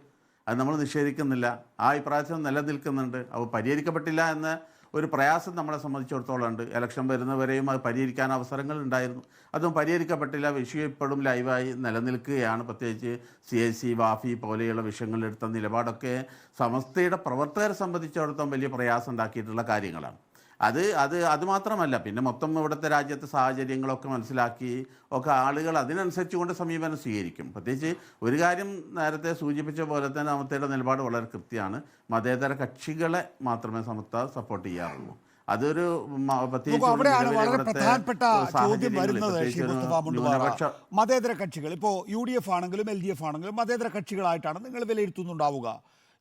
അത് നമ്മൾ നിഷേധിക്കുന്നില്ല. ആ അഭിപ്രായ വ്യത്യാസം നിലനിൽക്കുന്നുണ്ട്. അപ്പോൾ പരിഹരിക്കപ്പെട്ടില്ല എന്ന ഒരു പ്രയാസം നമ്മളെ സംബന്ധിച്ചിടത്തോളം ഉണ്ട്. ഇലക്ഷൻ വരുന്നവരെയും അത് പരിഹരിക്കാൻ അവസരങ്ങൾ ഉണ്ടായിരുന്നു, അതും പരിഹരിക്കപ്പെട്ടില്ല. വിഷയം ഇപ്പോഴും ലൈവായി നിലനിൽക്കുകയാണ്. പ്രത്യേകിച്ച് CAC, വാഫി പോലെയുള്ള വിഷയങ്ങളിലെടുത്ത നിലപാടൊക്കെ സമസ്തയുടെ പ്രവർത്തകരെ സംബന്ധിച്ചിടത്തോളം വലിയ പ്രയാസം ഉണ്ടാക്കിയിട്ടുള്ള കാര്യങ്ങളാണ്. അത് മാത്രമല്ല, പിന്നെ മൊത്തം ഇവിടുത്തെ രാജ്യത്തെ സാഹചര്യങ്ങളൊക്കെ മനസ്സിലാക്കി ഒക്കെ ആളുകൾ അതിനനുസരിച്ച് കൊണ്ട് സമീപനം സ്വീകരിക്കും. പ്രത്യേകിച്ച് ഒരു കാര്യം നേരത്തെ സൂചിപ്പിച്ച പോലെ തന്നെ സമസ്തയുടെ നിലപാട് വളരെ കൃത്യമാണ്. മതേതര കക്ഷികളെ മാത്രമേ സമസ്ത സപ്പോർട്ട് ചെയ്യാറുള്ളൂ. അതൊരു നോക്കൂ, അവിടെയാണ് വളരെ ഇവിടുത്തെ പ്രധാനപ്പെട്ട ചോദ്യം സാഹചര്യങ്ങളിൽ വരുന്നത്. ശ്രീ പ്രത്യേകിച്ച് ഒരു മുസ്തഫ മുണ്ടുപാറ, ന്യൂനപക്ഷ മതേതര കക്ഷികൾ ഇപ്പോൾ UDF ആണെങ്കിലും LDF ആണെങ്കിലും മതേതര കക്ഷികളായിട്ടാണ് നിങ്ങൾ വിലയിരുത്തുന്നുണ്ടാവുക.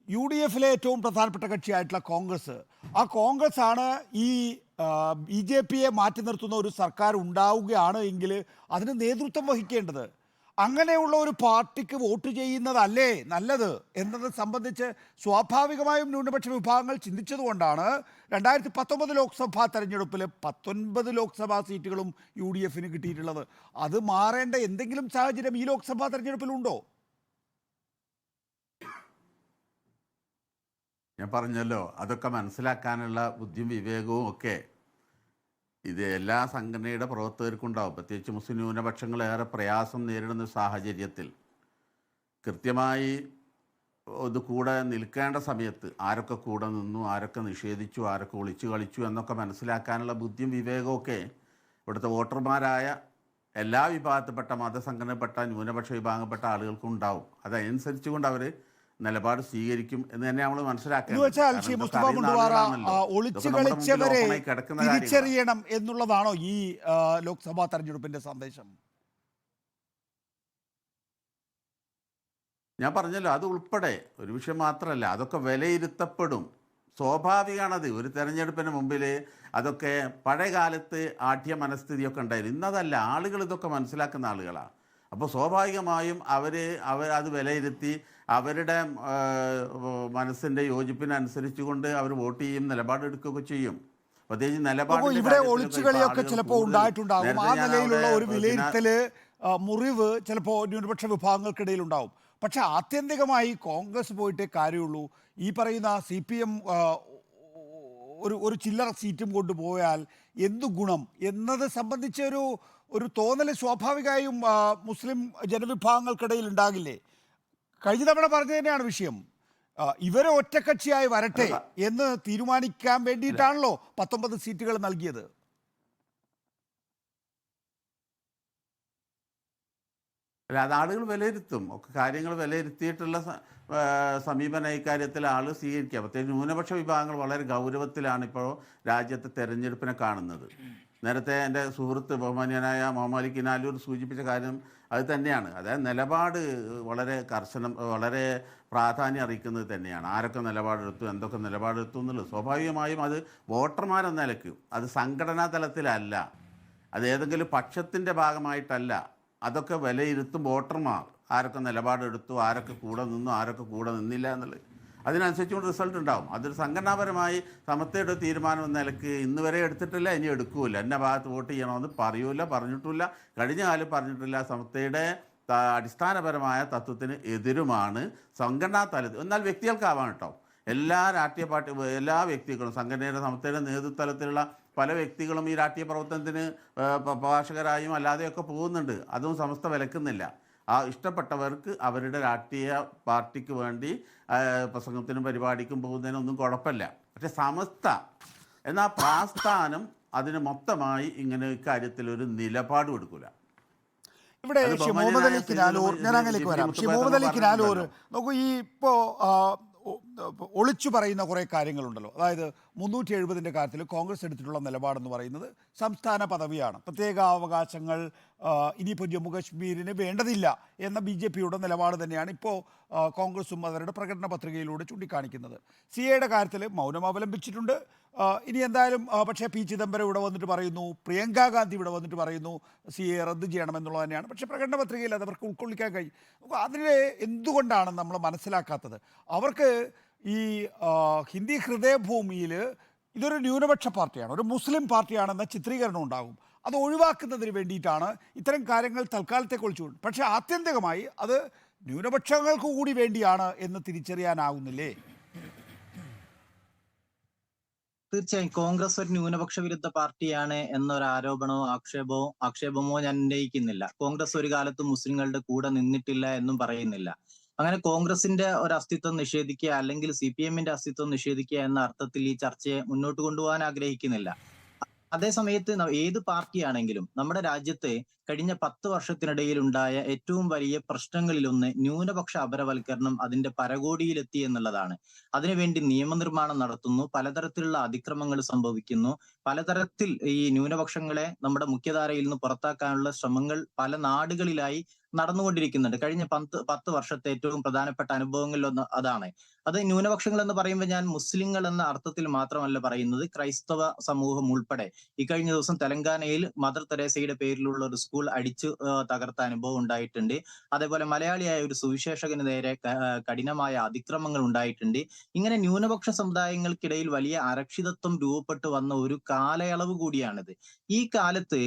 UDFിലെ ഏറ്റവും പ്രധാനപ്പെട്ട കക്ഷിയായിട്ടുള്ള കോൺഗ്രസ്, ആ കോൺഗ്രസ് ആണ് ഈ BJPയെ മാറ്റി നിർത്തുന്ന ഒരു സർക്കാർ ഉണ്ടാവുകയാണ് എങ്കിൽ അതിന് നേതൃത്വം വഹിക്കേണ്ടത്. അങ്ങനെയുള്ള ഒരു പാർട്ടിക്ക് വോട്ട് ചെയ്യുന്നതല്ലേ നല്ലത് എന്നത് സംബന്ധിച്ച് സ്വാഭാവികമായും ന്യൂനപക്ഷ വിഭാഗങ്ങൾ ചിന്തിച്ചതുകൊണ്ടാണ് 2019 ലോക്സഭാ തെരഞ്ഞെടുപ്പിൽ 19 ലോക്സഭാ സീറ്റുകളും UDFിന് കിട്ടിയിട്ടുള്ളത്. അത് മാറേണ്ട എന്തെങ്കിലും സാഹചര്യം ഈ ലോക്സഭാ തെരഞ്ഞെടുപ്പിലുണ്ടോ? ഞാൻ പറഞ്ഞല്ലോ, അതൊക്കെ മനസ്സിലാക്കാനുള്ള ബുദ്ധിയും വിവേകവും ഒക്കെ ഇത് എല്ലാ സംഘടനയുടെ പ്രവർത്തകർക്കുണ്ടാവും. പ്രത്യേകിച്ച് മുസ്ലിം ന്യൂനപക്ഷങ്ങൾ ഏറെ പ്രയാസം നേരിടുന്ന സാഹചര്യത്തിൽ കൃത്യമായി ഇത് കൂടെ നിൽക്കേണ്ട സമയത്ത് ആരൊക്കെ കൂടെ നിന്നു, ആരൊക്കെ നിഷേധിച്ചു, ആരൊക്കെ ഒളിച്ചു കളിച്ചു എന്നൊക്കെ മനസ്സിലാക്കാനുള്ള ബുദ്ധിയും വിവേകവും ഒക്കെ ഇവിടുത്തെ വോട്ടർമാരായ എല്ലാ വിഭാഗത്തിൽപ്പെട്ട മതസംഘടനപ്പെട്ട ന്യൂനപക്ഷ വിഭാഗപ്പെട്ട ആളുകൾക്കും ഉണ്ടാവും. അതനുസരിച്ചുകൊണ്ട് അവർ നിലപാട് സ്വീകരിക്കും എന്ന് തന്നെ നമ്മൾ എന്ന് വെച്ചാൽ ശ്രീ മുസ്തഫ മുണ്ടുപാറ, ഒളിച്ചു കളിച്ചവരെ തിരിച്ചറിയണം എന്നുള്ളതാണോ ഈ ലോക്സഭാ തെരഞ്ഞെടുപ്പിന്റെ സന്ദേശം? ഞാൻ പറഞ്ഞല്ലോ, അത് ഉൾപ്പെടെ ഒരു വിഷയം മാത്രമല്ല, അതൊക്കെ വിലയിരുത്തപ്പെടും. സ്വാഭാവികമാണത്. ഒരു തെരഞ്ഞെടുപ്പിന് മുമ്പിൽ അതൊക്കെ പഴയ കാലത്ത് ആഠ്യ മനസ്ഥിതിയൊക്കെ ഉണ്ടായിരുന്നു. ഇന്നതല്ല, ആളുകൾ ഇതൊക്കെ മനസ്സിലാക്കുന്ന ആളുകളാണ്. അപ്പോൾ സ്വാഭാവികമായും അവർ അത് വിലയിരുത്തി അവരുടെ മനസ്സിൻ്റെ യോജിപ്പിനനുസരിച്ചുകൊണ്ട് അവർ വോട്ട് ചെയ്യും, നിലപാടെടുക്കുകയൊക്കെ ചെയ്യും. പ്രത്യേകിച്ച് ഇവിടെ ഒളിച്ചുകളിയൊക്കെ ചിലപ്പോൾ ഉണ്ടായിട്ടുണ്ടാകും. ആ നിലയിലുള്ള ഒരു വിലയിരുത്തല് മുറിവ് ചിലപ്പോൾ ന്യൂനപക്ഷ വിഭാഗങ്ങൾക്കിടയിൽ ഉണ്ടാവും. പക്ഷെ ആത്യന്തികമായി കോൺഗ്രസ് പോയിട്ടേ കാര്യമുള്ളൂ. ഈ പറയുന്ന CPM ഒരു ചില്ലറ സീറ്റും കൊണ്ടുപോയാൽ എന്തു ഗുണം എന്നത് സംബന്ധിച്ച് ഒരു തോന്നൽ സ്വാഭാവികമായും മുസ്ലിം ജനവിഭാഗങ്ങൾക്കിടയിൽ ഉണ്ടാകില്ലേ? കഴിഞ്ഞ തവണ പറഞ്ഞത് തന്നെയാണ് വിഷയം. ഇവരെ ഒറ്റക്കക്ഷിയായി വരട്ടെ എന്ന് തീരുമാനിക്കാൻ വേണ്ടിയിട്ടാണല്ലോ 19 സീറ്റുകൾ നൽകിയത്. അല്ല, അത് ആളുകൾ വിലയിരുത്തും. ഒക്കെ കാര്യങ്ങൾ വിലയിരുത്തിയിട്ടുള്ള സമീപന ഇക്കാര്യത്തിൽ ആൾ സ്വീകരിക്കുക. പ്രത്യേകിച്ച് ന്യൂനപക്ഷ വിഭാഗങ്ങൾ വളരെ ഗൗരവത്തിലാണ് ഇപ്പോൾ രാജ്യത്തെ തെരഞ്ഞെടുപ്പിനെ കാണുന്നത്. നേരത്തെ എൻ്റെ സുഹൃത്ത് ബഹുമാന്യനായ മുഹമ്മദ് കിനാലൂർ സൂചിപ്പിച്ച കാര്യം അത് തന്നെയാണ്. അതായത് നിലപാട് വളരെ കർശനം, വളരെ പ്രാധാന്യം അറിയിക്കുന്നത് തന്നെയാണ്. ആരൊക്കെ നിലപാടെടുത്തു, എന്തൊക്കെ നിലപാടെടുത്തു എന്നുള്ളത് സ്വാഭാവികമായും അത് വോട്ടർമാരെന്ന നിലയ്ക്ക്, അത് സംഘടനാ തലത്തിലല്ല, അത് ഏതെങ്കിലും പക്ഷത്തിൻ്റെ ഭാഗമായിട്ടല്ല, അതൊക്കെ വിലയിരുത്തും വോട്ടർമാർ. ആരൊക്കെ നിലപാടെടുത്തു, ആരൊക്കെ കൂടെ നിന്നു, ആരൊക്കെ കൂടെ നിന്നില്ല എന്നുള്ളത് അതിനനുസരിച്ചുകൊണ്ട് റിസൾട്ട് ഉണ്ടാവും. അതൊരു സംഘടനാപരമായി സമത്വയുടെ തീരുമാനം എന്ന നിലയ്ക്ക് ഇന്ന് വരെ എടുത്തിട്ടില്ല, ഇനി എടുക്കൂല. എന്ന ഭാഗത്ത് വോട്ട് ചെയ്യണമെന്ന് പറയൂല, പറഞ്ഞിട്ടില്ല, കഴിഞ്ഞ കാലം പറഞ്ഞിട്ടില്ല. സമത്വയുടെ അടിസ്ഥാനപരമായ തത്വത്തിന് എതിരുമാണ് സംഘടനാ തലത്തിൽ. എന്നാൽ വ്യക്തികൾക്കാവാം കേട്ടോ. എല്ലാ രാഷ്ട്രീയ പാർട്ടി, എല്ലാ വ്യക്തികളും സംഘടനയുടെ സമത്വയുടെ നേതൃത്വത്തിലുള്ള പല വ്യക്തികളും ഈ രാഷ്ട്രീയ പ്രവർത്തനത്തിന് പ്രഭാഷകരായും അല്ലാതെയൊക്കെ പോകുന്നുണ്ട്. അതും സമസ്ത വിലക്കുന്നില്ല. ആ ഇഷ്ടപ്പെട്ടവർക്ക് അവരുടെ രാഷ്ട്രീയ പാർട്ടിക്ക് വേണ്ടി പ്രസംഗത്തിനും പരിപാടിക്കും പോകുന്നതിനൊന്നും കുഴപ്പമില്ല. പക്ഷെ സമസ്ത എന്ന പ്രാസ്ഥാനം അതിന് മൊത്തമായി ഇങ്ങനെ ഇക്കാര്യത്തിൽ ഒരു നിലപാടും എടുക്കില്ല. ഇവിടെ ശ്രീ മുഹമ്മദ് അലി കിനാലൂർ, ഞാൻ അങ്ങനെയൊക്കെ വരാം. ശ്രീ മുഹമ്മദ് അലി കിനാലൂർ, നോക്കൂ, ഈ ഇപ്പോൾ ഒളിച്ചു പറയുന്ന കുറേ കാര്യങ്ങളുണ്ടല്ലോ. അതായത് 370ൻ്റെ കാര്യത്തിൽ കോൺഗ്രസ് എടുത്തിട്ടുള്ള നിലപാടെന്ന് പറയുന്നത് സംസ്ഥാന പദവിയാണ്, പ്രത്യേക അവകാശങ്ങൾ ഇനിയിപ്പോൾ ജമ്മു കാശ്മീരിന് വേണ്ടതില്ല എന്ന BJPയുടെ നിലപാട് തന്നെയാണ് ഇപ്പോൾ കോൺഗ്രസും അവരുടെ പ്രകടന പത്രികയിലൂടെ ചൂണ്ടിക്കാണിക്കുന്നത്. CAയുടെ കാര്യത്തിൽ മൗനം അവലംബിച്ചിട്ടുണ്ട്. ഇനി എന്തായാലും പക്ഷേ P. ചിദംബരം ഇവിടെ വന്നിട്ട് പറയുന്നു, പ്രിയങ്ക ഗാന്ധി ഇവിടെ വന്നിട്ട് പറയുന്നു CA റദ്ദ് ചെയ്യണമെന്നുള്ളത് തന്നെയാണ്. പക്ഷേ പ്രകടന പത്രികയിൽ അത് അവർക്ക് ഉൾക്കൊള്ളിക്കാൻ കഴിയും. അതിന് എന്തുകൊണ്ടാണ് നമ്മൾ മനസ്സിലാക്കാത്തത്? അവർക്ക് ഈ ഹിന്ദി ഹൃദയഭൂമിയിൽ ഇതൊരു ന്യൂനപക്ഷ പാർട്ടിയാണ്, ഒരു മുസ്ലിം പാർട്ടിയാണെന്ന ചിത്രീകരണം ഉണ്ടാകും. അത് ഒഴിവാക്കുന്നതിന് വേണ്ടിയിട്ടാണ് ഇത്തരം കാര്യങ്ങൾ തൽക്കാലത്തേക്ക് ഒളിച്ചുകൊണ്ട്. പക്ഷേ ആത്യന്തികമായി അത് ന്യൂനപക്ഷങ്ങൾക്ക് കൂടി വേണ്ടിയാണ് എന്ന് തിരിച്ചറിയാനാകുന്നില്ലേ? തീർച്ചയായും കോൺഗ്രസ് ഒരു ന്യൂനപക്ഷ വിരുദ്ധ പാർട്ടിയാണ് എന്നൊരു ആക്ഷേപമോ ഞാൻ ഉന്നയിക്കുന്നില്ല. കോൺഗ്രസ് ഒരു കാലത്തും മുസ്ലിങ്ങളുടെ കൂടെ നിന്നിട്ടില്ല എന്നും പറയുന്നില്ല. അങ്ങനെ കോൺഗ്രസിന്റെ ഒരു അസ്തിത്വം നിഷേധിക്കുക അല്ലെങ്കിൽ CPMന്റെ അസ്തിത്വം നിഷേധിക്കുക എന്ന അർത്ഥത്തിൽ ഈ ചർച്ചയെ മുന്നോട്ട് കൊണ്ടുപോകാൻ ആഗ്രഹിക്കുന്നില്ല. അതേ സമയത്ത് ഏത് പാർട്ടിയാണെങ്കിലും നമ്മുടെ രാജ്യത്ത് കഴിഞ്ഞ 10 വർഷത്തിനിടയിൽ ഉണ്ടായ ഏറ്റവും വലിയ പ്രശ്നങ്ങളിലൊന്ന് ന്യൂനപക്ഷ അപരവൽക്കരണം അതിന്റെ പരകോടിയിലെത്തി എന്നുള്ളതാണ്. അതിനുവേണ്ടി നിയമനിർമ്മാണം നടത്തുന്നു, പലതരത്തിലുള്ള അതിക്രമങ്ങൾ സംഭവിക്കുന്നു, പലതരത്തിൽ ഈ ന്യൂനപക്ഷങ്ങളെ നമ്മുടെ മുഖ്യധാരയിൽ നിന്ന് പുറത്താക്കാനുള്ള ശ്രമങ്ങൾ പല നാടുകളിലായി നടന്നുകൊണ്ടിരിക്കുന്നുണ്ട്. കഴിഞ്ഞ 10 വർഷത്തെ ഏറ്റവും പ്രധാനപ്പെട്ട അനുഭവങ്ങളിലൊന്ന് അതാണ്. അത് ന്യൂനപക്ഷങ്ങൾ എന്ന് പറയുമ്പോൾ ഞാൻ മുസ്ലിങ്ങൾ എന്ന അർത്ഥത്തിൽ മാത്രമല്ല പറയുന്നത്, ക്രൈസ്തവ സമൂഹം ഉൾപ്പെടെ. ഈ കഴിഞ്ഞ ദിവസം തെലങ്കാനയിൽ മദർ തെരേസയുടെ പേരിലുള്ള ഒരു സ്കൂൾ അടിച്ചു തകർത്ത അനുഭവം ഉണ്ടായിട്ടുണ്ട്. അതേപോലെ മലയാളിയായ ഒരു സുവിശേഷകന് നേരെ കഠിനമായ അതിക്രമങ്ങൾ ഉണ്ടായിട്ടുണ്ട്. ഇങ്ങനെ ന്യൂനപക്ഷ സമുദായങ്ങൾക്കിടയിൽ വലിയ അരക്ഷിതത്വം രൂപപ്പെട്ടു വന്ന ഒരു കാലയളവ് കൂടിയാണിത്. ഈ കാലത്ത്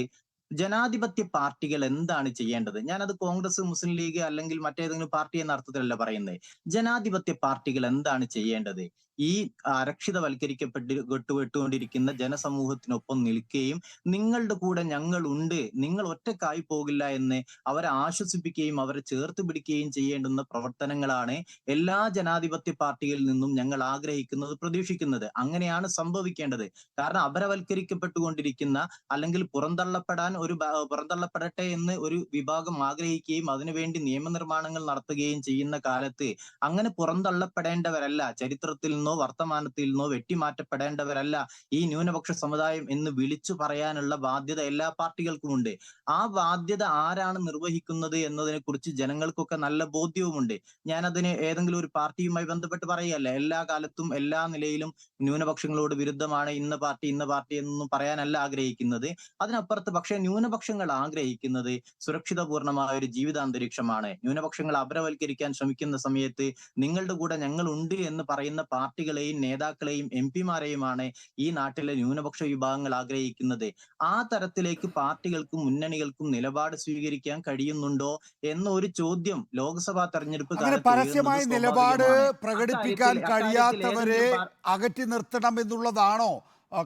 ജനാധിപത്യ പാർട്ടികൾ എന്താണ് ചെയ്യേണ്ടത്? ഞാനത് കോൺഗ്രസ്, മുസ്ലിം ലീഗ് അല്ലെങ്കിൽ മറ്റേതെങ്കിലും പാർട്ടി എന്ന അർത്ഥത്തിലല്ല പറയുന്നത്. ജനാധിപത്യ പാർട്ടികൾ എന്താണ് ചെയ്യേണ്ടത്? ഈ അരക്ഷിതവൽക്കരിക്കപ്പെട്ടുകൊണ്ടിരിക്കുന്ന ജനസമൂഹത്തിനൊപ്പം നിൽക്കുകയും നിങ്ങളുടെ കൂടെ ഞങ്ങൾ ഉണ്ട്, നിങ്ങൾ ഒറ്റക്കായി പോകില്ല എന്ന് അവരെ ആശ്വസിപ്പിക്കുകയും അവരെ ചേർത്ത് പിടിക്കുകയും ചെയ്യേണ്ടുന്ന പ്രവർത്തനങ്ങളാണ് എല്ലാ ജനാധിപത്യ പാർട്ടികളിൽ നിന്നും ഞങ്ങൾ ആഗ്രഹിക്കുന്നത്, പ്രതീക്ഷിക്കുന്നത്. അങ്ങനെയാണ് സംഭവിക്കേണ്ടത്. കാരണം അപരവൽക്കരിക്കപ്പെട്ടുകൊണ്ടിരിക്കുന്ന അല്ലെങ്കിൽ പുറന്തള്ളപ്പെടട്ടെ എന്ന് ഒരു വിഭാഗം ആഗ്രഹിക്കുകയും അതിനുവേണ്ടി നിയമനിർമ്മാണങ്ങൾ നടത്തുകയും ചെയ്യുന്ന കാലത്ത് അങ്ങനെ പുറന്തള്ളപ്പെടേണ്ടവരല്ല, ചരിത്രത്തിൽ നിന്നോ വർത്തമാനത്തിൽ നിന്നോ വെട്ടിമാറ്റപ്പെടേണ്ടവരല്ല ഈ ന്യൂനപക്ഷ സമുദായം എന്ന് വിളിച്ചു പറയാനുള്ള ബാധ്യത എല്ലാ പാർട്ടികൾക്കുമുണ്ട്. ആ ബാധ്യത ആരാണ് നിർവഹിക്കുന്നത് എന്നതിനെ കുറിച്ച് ജനങ്ങൾക്കൊക്കെ നല്ല ബോധ്യവുമുണ്ട്. ഞാനതിന് ഏതെങ്കിലും ഒരു പാർട്ടിയുമായി ബന്ധപ്പെട്ട് പറയുകയല്ല. എല്ലാ കാലത്തും എല്ലാ നിലയിലും ന്യൂനപക്ഷങ്ങളോട് വിരുദ്ധമാണ് ഇന്ന പാർട്ടി എന്നൊന്നും പറയാനല്ല ആഗ്രഹിക്കുന്നത്. അതിനപ്പുറത്ത് പക്ഷേ ന്യൂനപക്ഷങ്ങൾ ആഗ്രഹിക്കുന്നത് സുരക്ഷിതപൂർണമായ ഒരു ജീവിതാന്തരീക്ഷമാണ്. ന്യൂനപക്ഷങ്ങൾ അപരവൽക്കരിക്കാൻ ശ്രമിക്കുന്ന സമയത്ത് നിങ്ങളുടെ കൂടെ ഞങ്ങൾ ഉണ്ട് എന്ന് പറയുന്ന പാർട്ടികളെയും നേതാക്കളെയും MP-മാരെയുമാണ് ഈ നാട്ടിലെ ന്യൂനപക്ഷ വിഭാഗങ്ങൾ ആഗ്രഹിക്കുന്നത്. ആ തരത്തിലേക്ക് പാർട്ടികൾക്കും മുന്നണികൾക്കും നിലപാട് സ്വീകരിക്കാൻ കഴിയുന്നുണ്ടോ എന്ന ഒരു ചോദ്യം ലോക്സഭാ തെരഞ്ഞെടുപ്പ് കാലത്ത് പരസ്യമായ നിലപാട് പ്രകടിപ്പിക്കാൻ കഴിയാത്തവരെ ഏതെങ്കിലും അകറ്റി നിർത്തണം എന്നുള്ളതാണോ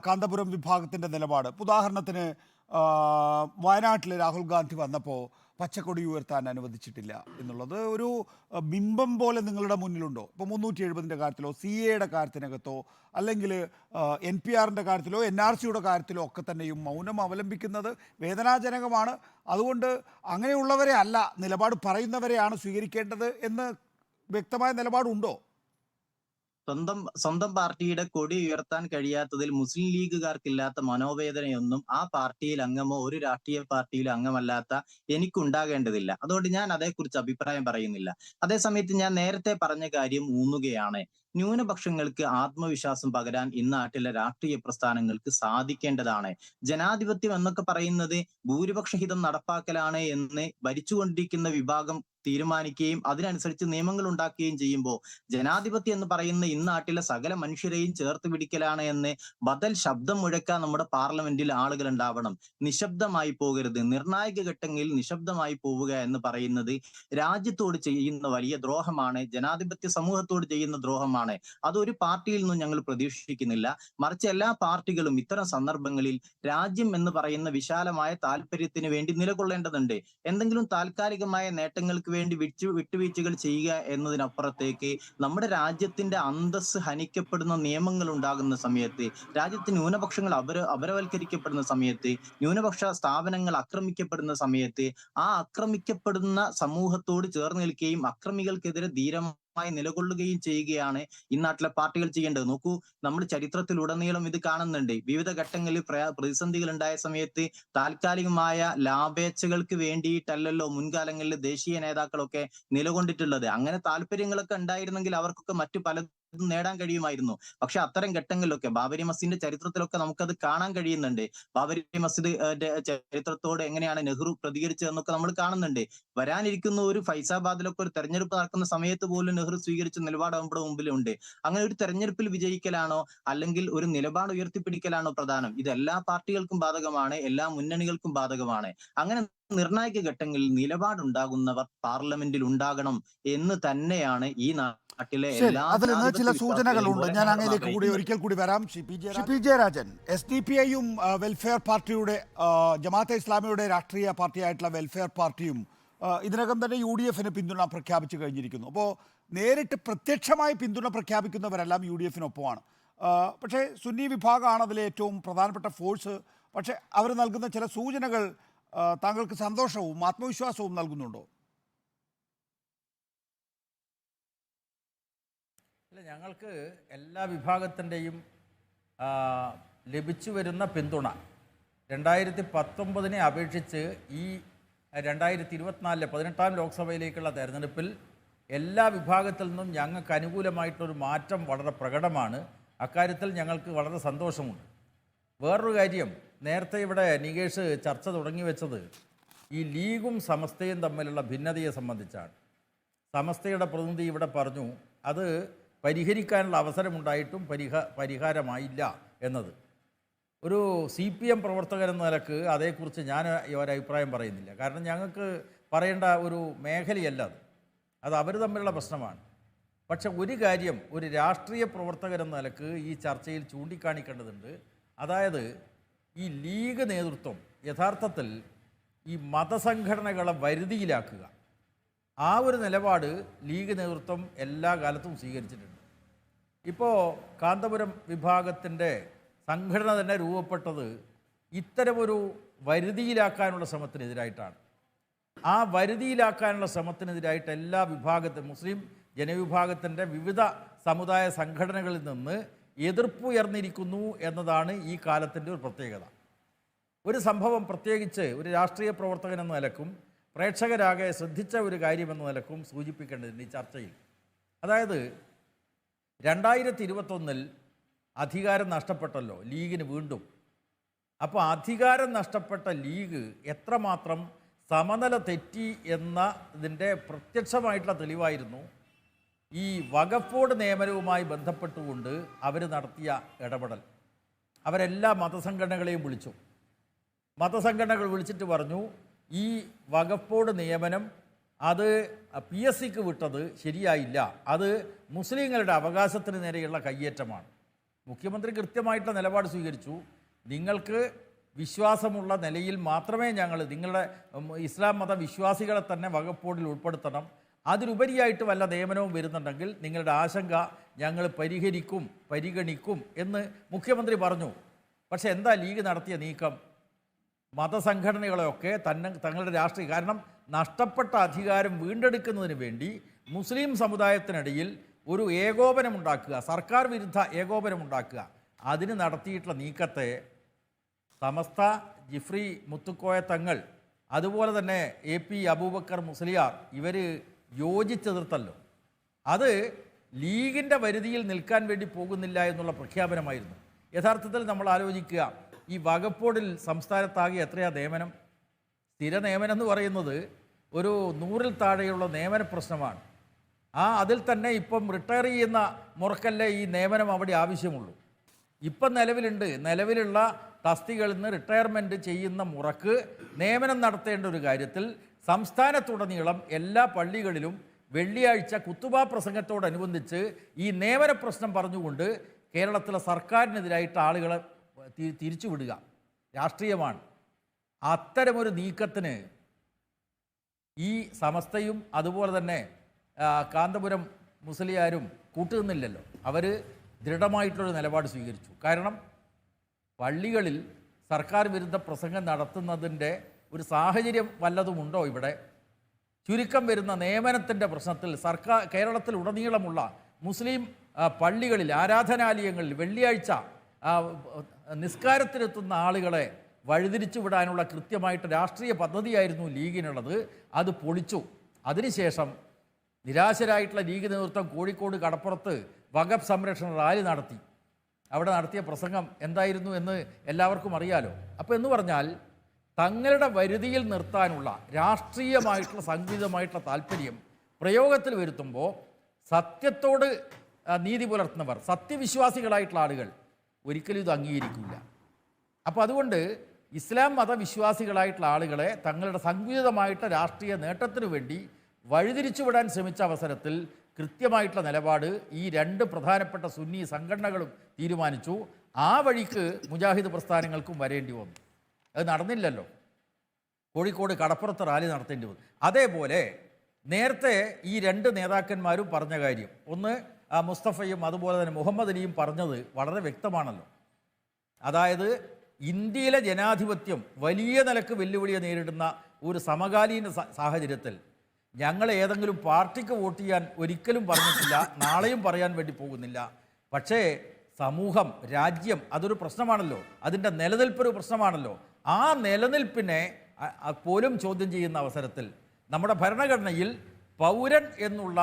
കാന്തപുരം വിഭാഗത്തിന്റെ നിലപാട്? ഉദാഹരണത്തിന് വയനാട്ടിൽ രാഹുൽ ഗാന്ധി വന്നപ്പോൾ പച്ചക്കൊടി ഉയർത്താൻ അനുവദിച്ചിട്ടില്ല എന്നുള്ളത് ഒരു ബിംബം പോലെ നിങ്ങളുടെ മുന്നിലുണ്ടോ? ഇപ്പോൾ 370-ൻ്റെ കാര്യത്തിലോ CAയുടെ കാര്യത്തിനകത്തോ അല്ലെങ്കിൽ NPR-ൻ്റെ കാര്യത്തിലോ NRC-യുടെ കാര്യത്തിലോ ഒക്കെ തന്നെയും മൗനം അവലംബിക്കുന്നത് വേദനാജനകമാണ്. അതുകൊണ്ട് അങ്ങനെയുള്ളവരെ അല്ല, നിലപാട് പറയുന്നവരെയാണ് സ്വീകരിക്കേണ്ടത് എന്ന് വ്യക്തമായ നിലപാടുണ്ടോ? സ്വന്തം പാർട്ടിയുടെ കൊടി ഉയർത്താൻ കഴിയാത്തതിൽ മുസ്ലിം ലീഗുകാർക്കില്ലാത്ത മനോവേദനയൊന്നും ആ പാർട്ടിയിൽ അംഗമോ ഒരു രാഷ്ട്രീയ പാർട്ടിയിൽ അംഗമല്ലാത്ത എനിക്കുണ്ടാകേണ്ടതില്ല. അതുകൊണ്ട് ഞാൻ അതേക്കുറിച്ച് അഭിപ്രായം പറയുന്നില്ല. അതേസമയത്ത് ഞാൻ നേരത്തെ പറഞ്ഞ കാര്യം ഊന്നുകയാണ്. ന്യൂനപക്ഷങ്ങൾക്ക് ആത്മവിശ്വാസം പകരാൻ ഇന്നാട്ടിലെ രാഷ്ട്രീയ പ്രസ്ഥാനങ്ങൾക്ക് സാധിക്കേണ്ടതാണ്. ജനാധിപത്യം എന്നൊക്കെ പറയുന്നത് ഭൂരിപക്ഷ ഹിതം നടപ്പാക്കലാണ് എന്ന് ഭരിച്ചുകൊണ്ടിരിക്കുന്ന വിഭാഗം തീരുമാനിക്കുകയും അതിനനുസരിച്ച് നിയമങ്ങൾ ഉണ്ടാക്കുകയും ചെയ്യുമ്പോൾ ജനാധിപത്യം എന്ന് പറയുന്ന ഇന്നാട്ടിലെ സകല മനുഷ്യരെയും ചേർത്ത് പിടിക്കലാണ് എന്ന് ബദൽ ശബ്ദം മുഴക്കാൻ നമ്മുടെ പാർലമെന്റിൽ ആളുകൾ ഉണ്ടാവണം. നിശബ്ദമായി പോകരുത്. നിർണായക ഘട്ടങ്ങളിൽ നിശബ്ദമായി പോവുക എന്ന് പറയുന്നത് രാജ്യത്തോട് ചെയ്യുന്ന വലിയ ദ്രോഹമാണ്, ജനാധിപത്യ സമൂഹത്തോട് ചെയ്യുന്ന ദ്രോഹമാണ്. അതൊരു പാർട്ടിയിൽ നിന്നും ഞങ്ങൾ പ്രതീക്ഷിക്കുന്നില്ല. മറിച്ച് എല്ലാ പാർട്ടികളും ഇത്തരം സന്ദർഭങ്ങളിൽ രാജ്യം എന്ന് പറയുന്ന വിശാലമായ താല്പര്യത്തിന് വേണ്ടി നിലകൊള്ളേണ്ടതുണ്ട്. എന്തെങ്കിലും താൽക്കാലികമായ നേട്ടങ്ങൾക്ക് വേണ്ടി വിട്ടുവീഴ്ചകൾ ചെയ്യുക എന്നതിനപ്പുറത്തേക്ക് നമ്മുടെ രാജ്യത്തിന്റെ അന്തസ്സ് ഹനിക്കപ്പെടുന്ന നിയമങ്ങൾ ഉണ്ടാകുന്ന സമയത്ത്, രാജ്യത്ത് ന്യൂനപക്ഷങ്ങൾ അപരവൽക്കരിക്കപ്പെടുന്ന സമയത്ത്, ന്യൂനപക്ഷ സ്ഥാപനങ്ങൾ ആക്രമിക്കപ്പെടുന്ന സമയത്ത് ആ ആക്രമിക്കപ്പെടുന്ന സമൂഹത്തോട് ചേർന്ന് നിൽക്കുകയും അക്രമികൾക്കെതിരെ ധീരമായി നിലകൊള്ളുകയും ചെയ്യുകയാണ് ഇന്നാട്ടിലെ പാർട്ടികൾ ചെയ്യേണ്ടത്. നോക്കൂ, നമ്മൾ ചരിത്രത്തിലുടനീളം ഇത് കാണുന്നുണ്ട്. വിവിധ ഘട്ടങ്ങളിൽ പ്രതിസന്ധികൾ ഉണ്ടായ സമയത്ത് താൽക്കാലികമായ ലാഭേച്ഛകൾക്ക് വേണ്ടിയിട്ടല്ലല്ലോ മുൻകാലങ്ങളിൽ ദേശീയ നേതാക്കളൊക്കെ നിലകൊണ്ടിട്ടുള്ളത്. അങ്ങനെ താല്പര്യങ്ങളൊക്കെ ഉണ്ടായിരുന്നെങ്കിൽ അവർക്കൊക്കെ മറ്റു പലതും നേടാൻ കഴിയുമായിരുന്നു. പക്ഷെ അത്തരം ഘട്ടങ്ങളിലൊക്കെ ബാബരി മസ്ജിദിന്റെ ചരിത്രത്തിലൊക്കെ നമുക്കത് കാണാൻ കഴിയുന്നുണ്ട്. ബാബരി മസ്ജിദ് ചരിത്രത്തോട് എങ്ങനെയാണ് നെഹ്റു പ്രതികരിച്ചതെന്നൊക്കെ നമ്മൾ കാണുന്നുണ്ട്. വരാനിരിക്കുന്ന ഒരു ഫൈസാബാദിലൊക്കെ ഒരു തെരഞ്ഞെടുപ്പ് നടക്കുന്ന സമയത്ത് പോലും നെഹ്റു സ്വീകരിച്ച നിലപാട് നമ്മുടെ മുമ്പിലുണ്ട്. അങ്ങനെ ഒരു തെരഞ്ഞെടുപ്പിൽ വിജയിക്കലാണോ അല്ലെങ്കിൽ ഒരു നിലപാട് ഉയർത്തിപ്പിടിക്കലാണോ പ്രധാനം? ഇത് എല്ലാ പാർട്ടികൾക്കും ബാധകമാണ്, എല്ലാ മുന്നണികൾക്കും ബാധകമാണ്. അങ്ങനെ നിർണായക ഘട്ടങ്ങളിൽ നിലപാടുണ്ടാകുന്നവർ പാർലമെന്റിൽ ഉണ്ടാകണം എന്ന് തന്നെയാണ് ഈ നാട്ടിലെ അതിൽ നിന്ന് ചില സൂചനകളുണ്ട്. ഞാൻ അങ്ങയിലേക്ക് കൂടി ഒരിക്കൽ കൂടി വരാം. പി ജയരാജൻ, SDPI-യും വെൽഫെയർ പാർട്ടിയുടെ ജമാഅത്തെ ഇസ്ലാമിയുടെ രാഷ്ട്രീയ പാർട്ടിയായിട്ടുള്ള വെൽഫെയർ പാർട്ടിയും ഇതിനകം തന്നെ UDF-ന് പിന്തുണ പ്രഖ്യാപിച്ചു കഴിഞ്ഞിരിക്കുന്നു. അപ്പോൾ നേരിട്ട് പ്രത്യക്ഷമായി പിന്തുണ പ്രഖ്യാപിക്കുന്നവരെല്ലാം UDF-നൊപ്പമാണ്. പക്ഷേ സുന്നി വിഭാഗമാണ് അതിലെ ഏറ്റവും പ്രധാനപ്പെട്ട ഫോഴ്സ് പക്ഷേ അവർ നൽകുന്ന ചില സൂചനകൾ താങ്കൾക്ക് സന്തോഷവും ആത്മവിശ്വാസവും നൽകുന്നുണ്ടോ? അല്ല, ഞങ്ങൾക്ക് എല്ലാ വിഭാഗത്തിൻ്റെയും ലഭിച്ചു വരുന്ന പിന്തുണ 2019 അപേക്ഷിച്ച് ഈ 2024 18ാം ലോക്സഭയിലേക്കുള്ള തെരഞ്ഞെടുപ്പിൽ എല്ലാ വിഭാഗത്തിൽ നിന്നും ഞങ്ങൾക്ക് അനുകൂലമായിട്ടൊരു മാറ്റം വളരെ പ്രകടമാണ്. അക്കാര്യത്തിൽ ഞങ്ങൾക്ക് വളരെ സന്തോഷമുണ്ട്. വേറൊരു കാര്യം, നേരത്തെ ഇവിടെ നികേഷ് ചർച്ച തുടങ്ങി വെച്ചത് ഈ ലീഗും സമസ്തയും തമ്മിലുള്ള ഭിന്നതയെ സംബന്ധിച്ചാണ്. സമസ്തയുടെ പ്രതിനിധി ഇവിടെ പറഞ്ഞു അത് പരിഹരിക്കാനുള്ള അവസരമുണ്ടായിട്ടും പരിഹാരമായില്ല എന്നത്. ഒരു CPM പ്രവർത്തകൻ എന്ന നിലക്ക് അതേക്കുറിച്ച് ഞാൻ ഒരഭിപ്രായം പറയുന്നില്ല. കാരണം ഞങ്ങൾക്ക് പറയേണ്ട ഒരു മേഖലയല്ല അത് അവർ തമ്മിലുള്ള പ്രശ്നമാണ്. പക്ഷെ ഒരു കാര്യം ഒരു രാഷ്ട്രീയ പ്രവർത്തകൻ എന്ന നിലക്ക് ഈ ചർച്ചയിൽ ചൂണ്ടിക്കാണിക്കേണ്ടതുണ്ട്. അതായത് ഈ ലീഗ് നേതൃത്വം യഥാർത്ഥത്തിൽ ഈ മതസംഘടനകളെ വരുതിയിലാക്കുക, ആ ഒരു നിലപാട് ലീഗ് നേതൃത്വം എല്ലാ കാലത്തും സ്വീകരിച്ചിട്ടുണ്ട്. ഇപ്പോൾ കാന്തപുരം വിഭാഗത്തിൻ്റെ സംഘടന തന്നെ രൂപപ്പെട്ടത് ഇത്തരമൊരു വരുതിയിലാക്കാനുള്ള ശ്രമത്തിനെതിരായിട്ടാണ്. ആ വരുതിയിലാക്കാനുള്ള ശ്രമത്തിനെതിരായിട്ട് എല്ലാ മുസ്ലിം ജനവിഭാഗത്തിൻ്റെ വിവിധ സമുദായ സംഘടനകളിൽ നിന്ന് എതിർപ്പുയർന്നിരിക്കുന്നു എന്നതാണ് ഈ കാലത്തിൻ്റെ ഒരു പ്രത്യേകത. ഒരു സംഭവം പ്രത്യേകിച്ച് ഒരു രാഷ്ട്രീയ പ്രവർത്തകൻ എന്ന നിലക്കും പ്രേക്ഷകരാകെ ശ്രദ്ധിച്ച ഒരു കാര്യമെന്ന നിലക്കും സൂചിപ്പിക്കേണ്ടതുണ്ട് ഈ ചർച്ചയിൽ. അതായത് 2021 അധികാരം നഷ്ടപ്പെട്ടല്ലോ ലീഗിന് വീണ്ടും. അപ്പോൾ അധികാരം നഷ്ടപ്പെട്ട ലീഗ് എത്രമാത്രം സമനില തെറ്റി എന്നതിൻ്റെ പ്രത്യക്ഷമായിട്ടുള്ള തെളിവായിരുന്നു ഈ വഖഫ് ബോർഡ് നിയമനവുമായി ബന്ധപ്പെട്ടുകൊണ്ട് അവർ നടത്തിയ ഇടപെടൽ. അവരെല്ലാ മതസംഘടനകളെയും വിളിച്ചു. മതസംഘടനകൾ വിളിച്ചിട്ട് പറഞ്ഞു ഈ വഖഫ് ബോർഡ് നിയമനം അത് PSCക്ക് വിട്ടത് ശരിയായില്ല, അത് മുസ്ലിങ്ങളുടെ അവകാശത്തിന് നേരെയുള്ള കയ്യേറ്റമാണ്. മുഖ്യമന്ത്രി കൃത്യമായിട്ടുള്ള നിലപാട് സ്വീകരിച്ചു. നിങ്ങൾക്ക് വിശ്വാസമുള്ള നിലയിൽ മാത്രമേ ഞങ്ങൾ നിങ്ങളുടെ ഇസ്ലാം മത വിശ്വാസികളെ തന്നെ വഖഫ് ബോർഡിൽ ഉൾപ്പെടുത്തണം, അതിലുപരിയായിട്ട് വല്ല നിയമനവും വരുന്നുണ്ടെങ്കിൽ നിങ്ങളുടെ ആശങ്ക ഞങ്ങൾ പരിഗണിക്കും എന്ന് മുഖ്യമന്ത്രി പറഞ്ഞു. പക്ഷേ എന്താ ലീഗ് നടത്തിയ നീക്കം? മതസംഘടനകളെയൊക്കെ തങ്ങളുടെ രാഷ്ട്രീയ കാരണം നഷ്ടപ്പെട്ട അധികാരം വീണ്ടെടുക്കുന്നതിന് വേണ്ടി മുസ്ലിം സമുദായത്തിനിടയിൽ ഒരു ഏകോപനമുണ്ടാക്കുക, സർക്കാർ വിരുദ്ധ ഏകോപനമുണ്ടാക്കുക, അതിന് നടത്തിയിട്ടുള്ള നീക്കത്തെ സമസ്ത ജിഫ്രി മുത്തുക്കോയ തങ്ങൾ അതുപോലെ തന്നെ AP അബൂബക്കർ മുസ്ലിയാർ ഇവർ യോജിച്ചെതിർത്തല്ലോ. അത് ലീഗിൻ്റെ വരുതിയിൽ നിൽക്കാൻ വേണ്ടി പോകുന്നില്ല എന്നുള്ള പ്രഖ്യാപനമായിരുന്നു. യഥാർത്ഥത്തിൽ നമ്മൾ ആലോചിക്കുക, ഈ വഖഫ് ബോർഡിൽ സംസ്ഥാനത്താകെ എത്രയാ നിയമനം? സ്ഥിര നിയമനം എന്ന് പറയുന്നത് ഒരു 100-ൽ താഴെയുള്ള നിയമന പ്രശ്നമാണ്. അതിൽ തന്നെ ഇപ്പം റിട്ടയർ ചെയ്യുന്ന മുറക്കല്ലേ ഈ നിയമനം അവിടെ ആവശ്യമുള്ളൂ. ഇപ്പം നിലവിലുള്ള തസ്തികളിൽ നിന്ന് റിട്ടയർമെൻറ്റ് ചെയ്യുന്ന മുറക്ക് നിയമനം നടത്തേണ്ട ഒരു കാര്യത്തിൽ സംസ്ഥാനത്തുടനീളം എല്ലാ പള്ളികളിലും വെള്ളിയാഴ്ച കുത്തുബ പ്രസംഗത്തോടനുബന്ധിച്ച് ഈ നിയമന പ്രശ്നം പറഞ്ഞുകൊണ്ട് കേരളത്തിലെ സർക്കാരിനെതിരായിട്ട് ആളുകളെ തിരിച്ചുവിടുക രാഷ്ട്രീയമാണ്. അത്തരമൊരു നീക്കത്തിന് ഈ സമസ്തയും അതുപോലെ തന്നെ കാന്തപുരം മുസ്ലിയാരും കൂട്ടുനിന്നില്ലല്ലോ. അവർ ദൃഢമായിട്ടുള്ളൊരു നിലപാട് സ്വീകരിച്ചു. കാരണം പള്ളികളിൽ സർക്കാർ വിരുദ്ധ പ്രസംഗം നടത്തുന്നതിൻ്റെ ഒരു സാഹചര്യം വല്ലതുമുണ്ടോ ഇവിടെ? ചുരുക്കം വരുന്ന നിയമനത്തിൻ്റെ പ്രശ്നത്തിൽ കേരളത്തിൽ ഉടനീളമുള്ള മുസ്ലിം പള്ളികളിൽ ആരാധനാലയങ്ങളിൽ വെള്ളിയാഴ്ച നിസ്കാരത്തിനെത്തുന്ന ആളുകളെ വഴിതിരിച്ചു വിടാനുള്ള കൃത്യമായിട്ട് രാഷ്ട്രീയ പദ്ധതിയായിരുന്നു ലീഗിനുള്ളത്. അത് പൊളിച്ചു. അതിനുശേഷം നിരാശരായിട്ടുള്ള ലീഗ് നേതൃത്വം കോഴിക്കോട് കടപ്പുറത്ത് വഖഫ് സംരക്ഷണ റാലി നടത്തി. അവിടെ നടത്തിയ പ്രസംഗം എന്തായിരുന്നു എന്ന് എല്ലാവർക്കും അറിയാലോ. അപ്പോൾ എന്ന് പറഞ്ഞാൽ തങ്ങളുടെ വരുതിയിൽ നിർത്താനുള്ള രാഷ്ട്രീയമായിട്ടുള്ള സംഘടിതമായിട്ടുള്ള താല്പര്യം പ്രയോഗത്തിൽ വരുത്തുമ്പോൾ സത്യത്തോട് നീതി പുലർത്തുന്നവർ, സത്യവിശ്വാസികളായിട്ടുള്ള ആളുകൾ ഒരിക്കലും ഇത് അംഗീകരിക്കില്ല. അപ്പോൾ അതുകൊണ്ട് ഇസ്ലാം മതവിശ്വാസികളായിട്ടുള്ള ആളുകളെ തങ്ങളുടെ സംഘടിതമായിട്ടുള്ള രാഷ്ട്രീയ നേട്ടത്തിനു വേണ്ടി വഴിതിരിച്ചുവിടാൻ ശ്രമിച്ച അവസരത്തിൽ കൃത്യമായിട്ടുള്ള നിലപാട് ഈ 2 പ്രധാനപ്പെട്ട സുന്നി സംഘടനകളും തീരുമാനിച്ചു. ആ വഴിക്ക് മുജാഹിദ് പ്രസ്ഥാനങ്ങൾക്കും വരേണ്ടി വന്നു. അത് നടന്നില്ലല്ലോ. കോഴിക്കോട് കടപ്പുറത്ത് റാലി നടത്തേണ്ടി വന്നു. അതേപോലെ നേരത്തെ ഈ 2 നേതാക്കന്മാരും പറഞ്ഞ കാര്യം, ഒന്ന് മുസ്തഫയും അതുപോലെ തന്നെ മുഹമ്മദ് അലിയും പറഞ്ഞത് വളരെ വ്യക്തമാണല്ലോ. അതായത് ഇന്ത്യയിലെ ജനാധിപത്യം വലിയ നിലക്ക് വെല്ലുവിളിയെ നേരിടുന്ന ഒരു സമകാലീന സാഹചര്യത്തിൽ ഞങ്ങൾ ഏതെങ്കിലും പാർട്ടിക്ക് വോട്ട് ചെയ്യാൻ ഒരിക്കലും പറഞ്ഞിട്ടില്ല, നാളെയും പറയാൻ വേണ്ടി പോകുന്നില്ല. പക്ഷേ സമൂഹം, രാജ്യം അതൊരു പ്രശ്നമാണല്ലോ, അതിൻ്റെ നിലനിൽപ്പൊരു പ്രശ്നമാണല്ലോ. ആ നിലനിൽപ്പിനെ പോലും ചോദ്യം ചെയ്യുന്ന അവസരത്തിൽ നമ്മുടെ ഭരണഘടനയിൽ പൗരൻ എന്നുള്ള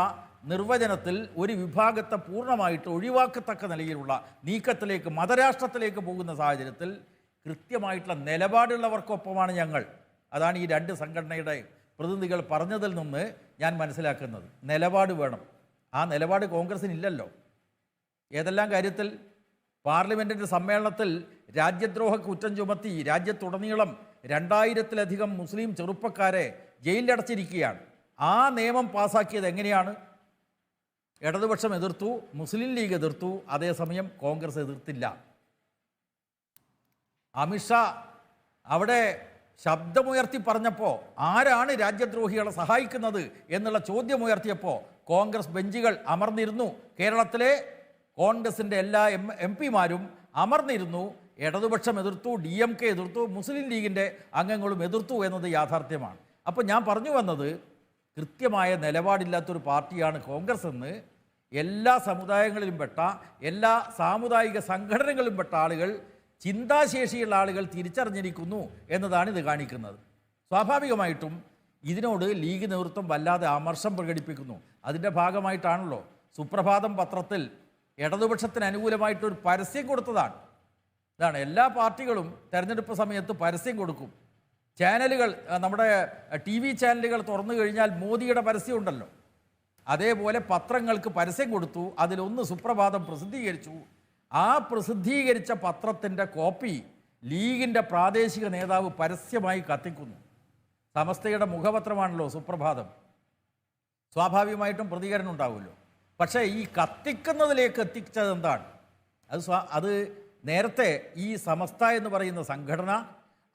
നിർവചനത്തിൽ ഒരു വിഭാഗത്തെ പൂർണ്ണമായിട്ട് ഒഴിവാക്കത്തക്ക നിലയിലുള്ള നീക്കത്തിലേക്ക്, മതരാഷ്ട്രത്തിലേക്ക് പോകുന്ന സാഹചര്യത്തിൽ കൃത്യമായിട്ടുള്ള നിലപാടുള്ളവർക്കൊപ്പമാണ് ഞങ്ങൾ. അതാണ് ഈ രണ്ട് സംഘടനയുടെ പ്രതിനിധികൾ പറഞ്ഞതിൽ നിന്ന് ഞാൻ മനസ്സിലാക്കുന്നത്. നിലപാട് വേണം. ആ നിലപാട് കോൺഗ്രസിനില്ലല്ലോ. ഏതെല്ലാം കാര്യത്തിൽ? പാർലമെൻറ്റിൻ്റെ സമ്മേളനത്തിൽ രാജ്യദ്രോഹ കുറ്റം ചുമത്തി രാജ്യത്തുടനീളം 2000-ലധികം മുസ്ലിം ചെറുപ്പക്കാരെ ജയിലിലടച്ചിരിക്കുകയാണ്. ആ നിയമം പാസ്സാക്കിയത് എങ്ങനെയാണ്? ഇടതുപക്ഷം എതിർത്തു, മുസ്ലിം ലീഗ് എതിർത്തു, അതേസമയം കോൺഗ്രസ് എതിർത്തില്ല. അമിത്ഷാ അവിടെ ശബ്ദമുയർത്തി പറഞ്ഞപ്പോൾ, ആരാണ് രാജ്യദ്രോഹികളെ സഹായിക്കുന്നത് എന്നുള്ള ചോദ്യമുയർത്തിയപ്പോൾ കോൺഗ്രസ് ബെഞ്ചുകൾ അമർന്നിരുന്നു. കേരളത്തിലെ കോൺഗ്രസിൻ്റെ എല്ലാ എം.പിമാരും അമർന്നിരുന്നു. ഇടതുപക്ഷം എതിർത്തു, DMK എതിർത്തു, മുസ്ലിം ലീഗിൻ്റെ അംഗങ്ങളും എതിർത്തു എന്നത് യാഥാർത്ഥ്യമാണ്. അപ്പോൾ ഞാൻ പറഞ്ഞു വന്നത്, കൃത്യമായ നിലപാടില്ലാത്തൊരു പാർട്ടിയാണ് കോൺഗ്രസ് എന്ന് എല്ലാ സമുദായങ്ങളിലും പെട്ട, എല്ലാ സാമുദായിക സംഘടനകളിലും പെട്ട ആളുകൾ, ചിന്താശേഷിയുള്ള ആളുകൾ തിരിച്ചറിഞ്ഞിരിക്കുന്നു എന്നതാണ് ഇത് കാണിക്കുന്നത്. സ്വാഭാവികമായിട്ടും ഇതിനോട് ലീഗ് നേതൃത്വം വല്ലാതെ അമർഷം പ്രകടിപ്പിക്കുന്നു. അതിൻ്റെ ഭാഗമായിട്ടാണല്ലോ സുപ്രഭാതം പത്രത്തിൽ ഇടതുപക്ഷത്തിന് അനുകൂലമായിട്ടൊരു പരസ്യം കൊടുത്തതാണ്. ഇതാണ് എല്ലാ പാർട്ടികളും തെരഞ്ഞെടുപ്പ് സമയത്ത് പരസ്യം കൊടുക്കും. ചാനലുകൾ, നമ്മുടെ TV ചാനലുകൾ തുറന്നു കഴിഞ്ഞാൽ മോദിയുടെ പരസ്യം ഉണ്ടല്ലോ, അതേപോലെ പത്രങ്ങൾക്ക് പരസ്യം കൊടുത്തു. അതിലൊന്ന് സുപ്രഭാതം പ്രസിദ്ധീകരിച്ചു. ആ പ്രസിദ്ധീകരിച്ച പത്രത്തിൻ്റെ കോപ്പി ലീഗിൻ്റെ പ്രാദേശിക നേതാവ് പരസ്യമായി കത്തിക്കുന്നു. സമസ്തയുടെ മുഖപത്രമാണല്ലോ സുപ്രഭാതം. സ്വാഭാവികമായിട്ടും പ്രതികരണം ഉണ്ടാവുമല്ലോ. പക്ഷേ ഈ കത്തിക്കുന്നതിലേക്ക് എത്തിച്ചത് എന്താണ്? അത് നേരത്തെ ഈ സമസ്ത എന്ന് പറയുന്ന സംഘടന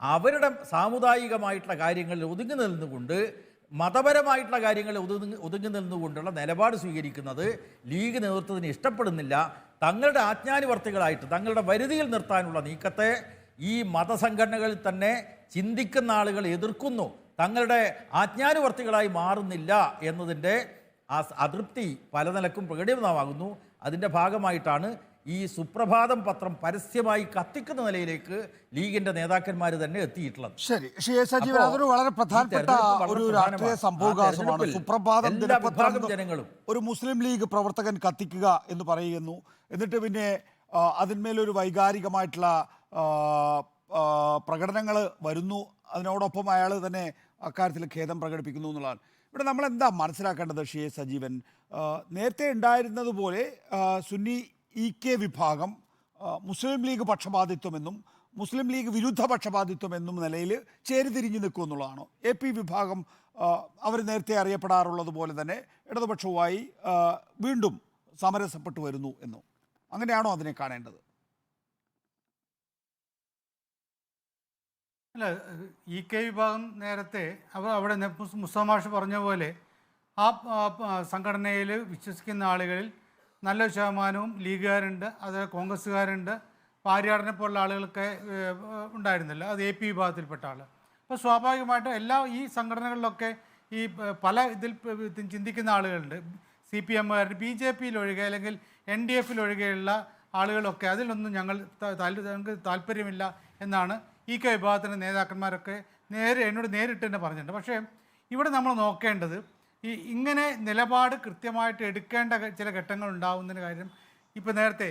അവരുടെ സാമുദായികമായിട്ടുള്ള കാര്യങ്ങളിൽ ഒതുങ്ങി നിന്നുകൊണ്ട്, മതപരമായിട്ടുള്ള കാര്യങ്ങളിൽ ഒതുങ്ങി നിന്നുകൊണ്ടുള്ള നിലപാട് സ്വീകരിക്കുന്നത് ലീഗ് നേതൃത്വത്തിന് ഇഷ്ടപ്പെടുന്നില്ല. തങ്ങളുടെ ആജ്ഞാനുവർത്തികളായിട്ട് തങ്ങളുടെ വരുതിയിൽ നിർത്താനുള്ള നീക്കത്തെ ഈ മതസംഘടനകളിൽ തന്നെ ചിന്തിക്കുന്ന ആളുകൾ എതിർക്കുന്നു. തങ്ങളുടെ ആജ്ഞാനുവർത്തികളായി മാറുന്നില്ല എന്നതിൻ്റെ ആ അതൃപ്തി പല നിലക്കും പ്രകടമാകുന്നു. അതിൻ്റെ ഭാഗമായിട്ടാണ് ഈ സുപ്രഭാതം പത്രം പരസ്യമായി കത്തിക്കുന്ന നിലയിലേക്ക് ലീഗിന്റെ നേതാക്കന്മാർ തന്നെ എത്തിയിട്ടുള്ളത്. ശരി, സജീവൻ, അതൊരു വളരെ പ്രധാനപ്പെട്ട ഒരു രാഷ്ട്രീയ സംഭവവികാസമാണ്. സുപ്രഭാതം ദിനപത്രം ജനങ്ങളും ഒരു മുസ്ലിം ലീഗ് പ്രവർത്തകൻ കത്തിക്കുക എന്ന് പറയുന്നു. എന്നിട്ട് പിന്നെ അതിന്മേലൊരു വൈകാരികമായിട്ടുള്ള പ്രകടനങ്ങൾ വരുന്നു. അതിനോടൊപ്പം അയാൾ തന്നെ അക്കാര്യത്തിൽ ഖേദം പ്രകടിപ്പിക്കുന്നു എന്നുള്ളതാണ്. ഇവിടെ നമ്മൾ എന്താ മനസ്സിലാക്കേണ്ടത് സജീവൻ? നേരത്തെ ഉണ്ടായിരുന്നതുപോലെ സുന്നി EK വിഭാഗം മുസ്ലിം ലീഗ് പക്ഷപാതിത്വമെന്നും മുസ്ലിം ലീഗ് വിരുദ്ധ പക്ഷപാതിത്വമെന്നും നിലയിൽ ചേരിതിരിഞ്ഞു നിൽക്കും എന്നുള്ളതാണോ? AP വിഭാഗം അവർ നേരത്തെ അറിയപ്പെടാറുള്ളത് പോലെ തന്നെ ഇടതുപക്ഷവുമായി വീണ്ടും സമരസപ്പെട്ടു വരുന്നു എന്നും, അങ്ങനെയാണോ അതിനെ കാണേണ്ടത്? അല്ല, EK വിഭാഗം നേരത്തെ അവിടെ മുസ്തഫ പറഞ്ഞ പോലെ ആ സംഘടനയിൽ വിശ്വസിക്കുന്ന ആളുകളിൽ നല്ല ശതമാനവും ലീഗുകാരുണ്ട്, അത് കോൺഗ്രസ്സുകാരുണ്ട്, പാരിയാടനെ പോലുള്ള ആളുകളൊക്കെ ഉണ്ടായിരുന്നില്ല. അത് AP വിഭാഗത്തിൽപ്പെട്ട ആൾ. അപ്പോൾ സ്വാഭാവികമായിട്ടും ഈ സംഘടനകളിലൊക്കെ ഈ പല ഇതിൽ ചിന്തിക്കുന്ന ആളുകളുണ്ട്. CPM-കാരുടെ, BJP-യിൽ അല്ലെങ്കിൽ NDF-യിൽ ആളുകളൊക്കെ അതിലൊന്നും ഞങ്ങൾക്ക് താല്പര്യമില്ല എന്നാണ് EK വിഭാഗത്തിൻ്റെ നേതാക്കന്മാരൊക്കെ എന്നോട് നേരിട്ട് തന്നെ പറഞ്ഞിട്ടുണ്ട്. പക്ഷേ ഇവിടെ നമ്മൾ നോക്കേണ്ടത് ഇങ്ങനെ നിലപാട് കൃത്യമായിട്ട് എടുക്കേണ്ട ചില ഘട്ടങ്ങൾ ഉണ്ടാകുന്നതിന് കാര്യം, ഇപ്പോൾ നേരത്തെ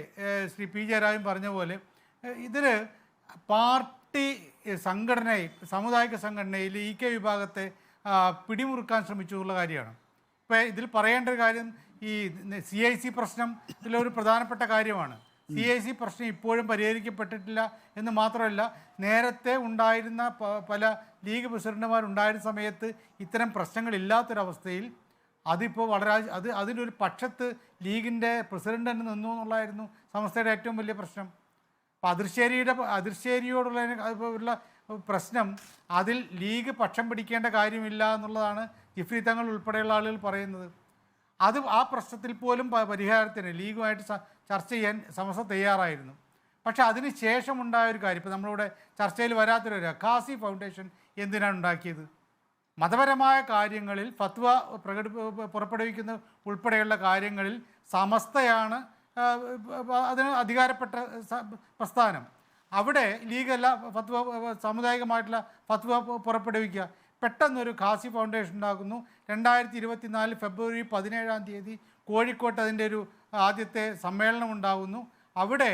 ശ്രീ P. ജയരാജൻ പറഞ്ഞ പോലെ ഇതിൽ പാർട്ടി സാമുദായിക സംഘടനയിൽ EK വിഭാഗത്തെ പിടിമുറുക്കാൻ ശ്രമിച്ചു എന്നുള്ള കാര്യമാണ്. ഇപ്പോൾ ഇതിൽ പറയേണ്ട ഒരു കാര്യം, ഈ CIC പ്രശ്നം ഇതിലൊരു പ്രധാനപ്പെട്ട കാര്യമാണ്. CIC പ്രശ്നം ഇപ്പോഴും പരിഹരിക്കപ്പെട്ടിട്ടില്ല എന്ന് മാത്രമല്ല, നേരത്തെ ഉണ്ടായിരുന്ന പല ലീഗ് പ്രസിഡന്റുമാരുണ്ടായിരുന്ന സമയത്ത് ഇത്തരം പ്രശ്നങ്ങളില്ലാത്തൊരവസ്ഥയിൽ അതിപ്പോൾ അതിലൊരു പക്ഷത്ത് ലീഗിൻ്റെ പ്രസിഡന്റ് തന്നെ നിന്നു എന്നുള്ളതായിരുന്നു സമസ്തയുടെ ഏറ്റവും വലിയ പ്രശ്നം. അപ്പോൾ അതിർശ്ശേരിയോടുള്ള പ്രശ്നം, അതിൽ ലീഗ് പക്ഷം പിടിക്കേണ്ട കാര്യമില്ല എന്നുള്ളതാണ് ജിഫ്രി തങ്ങൾ ഉൾപ്പെടെയുള്ള ആളുകൾ പറയുന്നത്. ആ പ്രശ്നത്തിൽ പോലും പരിഹാരത്തിന് ലീഗുമായിട്ട് ചർച്ച ചെയ്യാൻ സമസ്ത തയ്യാറായിരുന്നു. പക്ഷെ അതിന് ശേഷമുണ്ടായ ഒരു കാര്യം, ഇപ്പോൾ നമ്മളിവിടെ ചർച്ചയിൽ വരാത്തൊരു ഖാസി ഫൗണ്ടേഷൻ എന്തിനാണ് ഉണ്ടാക്കിയത്? മതപരമായ കാര്യങ്ങളിൽ ഫത്വ പുറപ്പെടുവിക്കുന്ന ഉൾപ്പെടെയുള്ള കാര്യങ്ങളിൽ സമസ്തയാണ് അതിന് അധികാരപ്പെട്ട പ്രസ്ഥാനം. അവിടെ ലീഗല്ല ഫത്വ, സാമുദായികമായിട്ടുള്ള ഫത്വ പുറപ്പെടുവിക്കുക. പെട്ടെന്നൊരു ഖാസി ഫൗണ്ടേഷൻ ഉണ്ടാകുന്നു. 2024 ഫെബ്രുവരി 17 കോഴിക്കോട്ട് അതിൻ്റെ ഒരു ആദ്യത്തെ സമ്മേളനം ഉണ്ടാകുന്നു. അവിടെ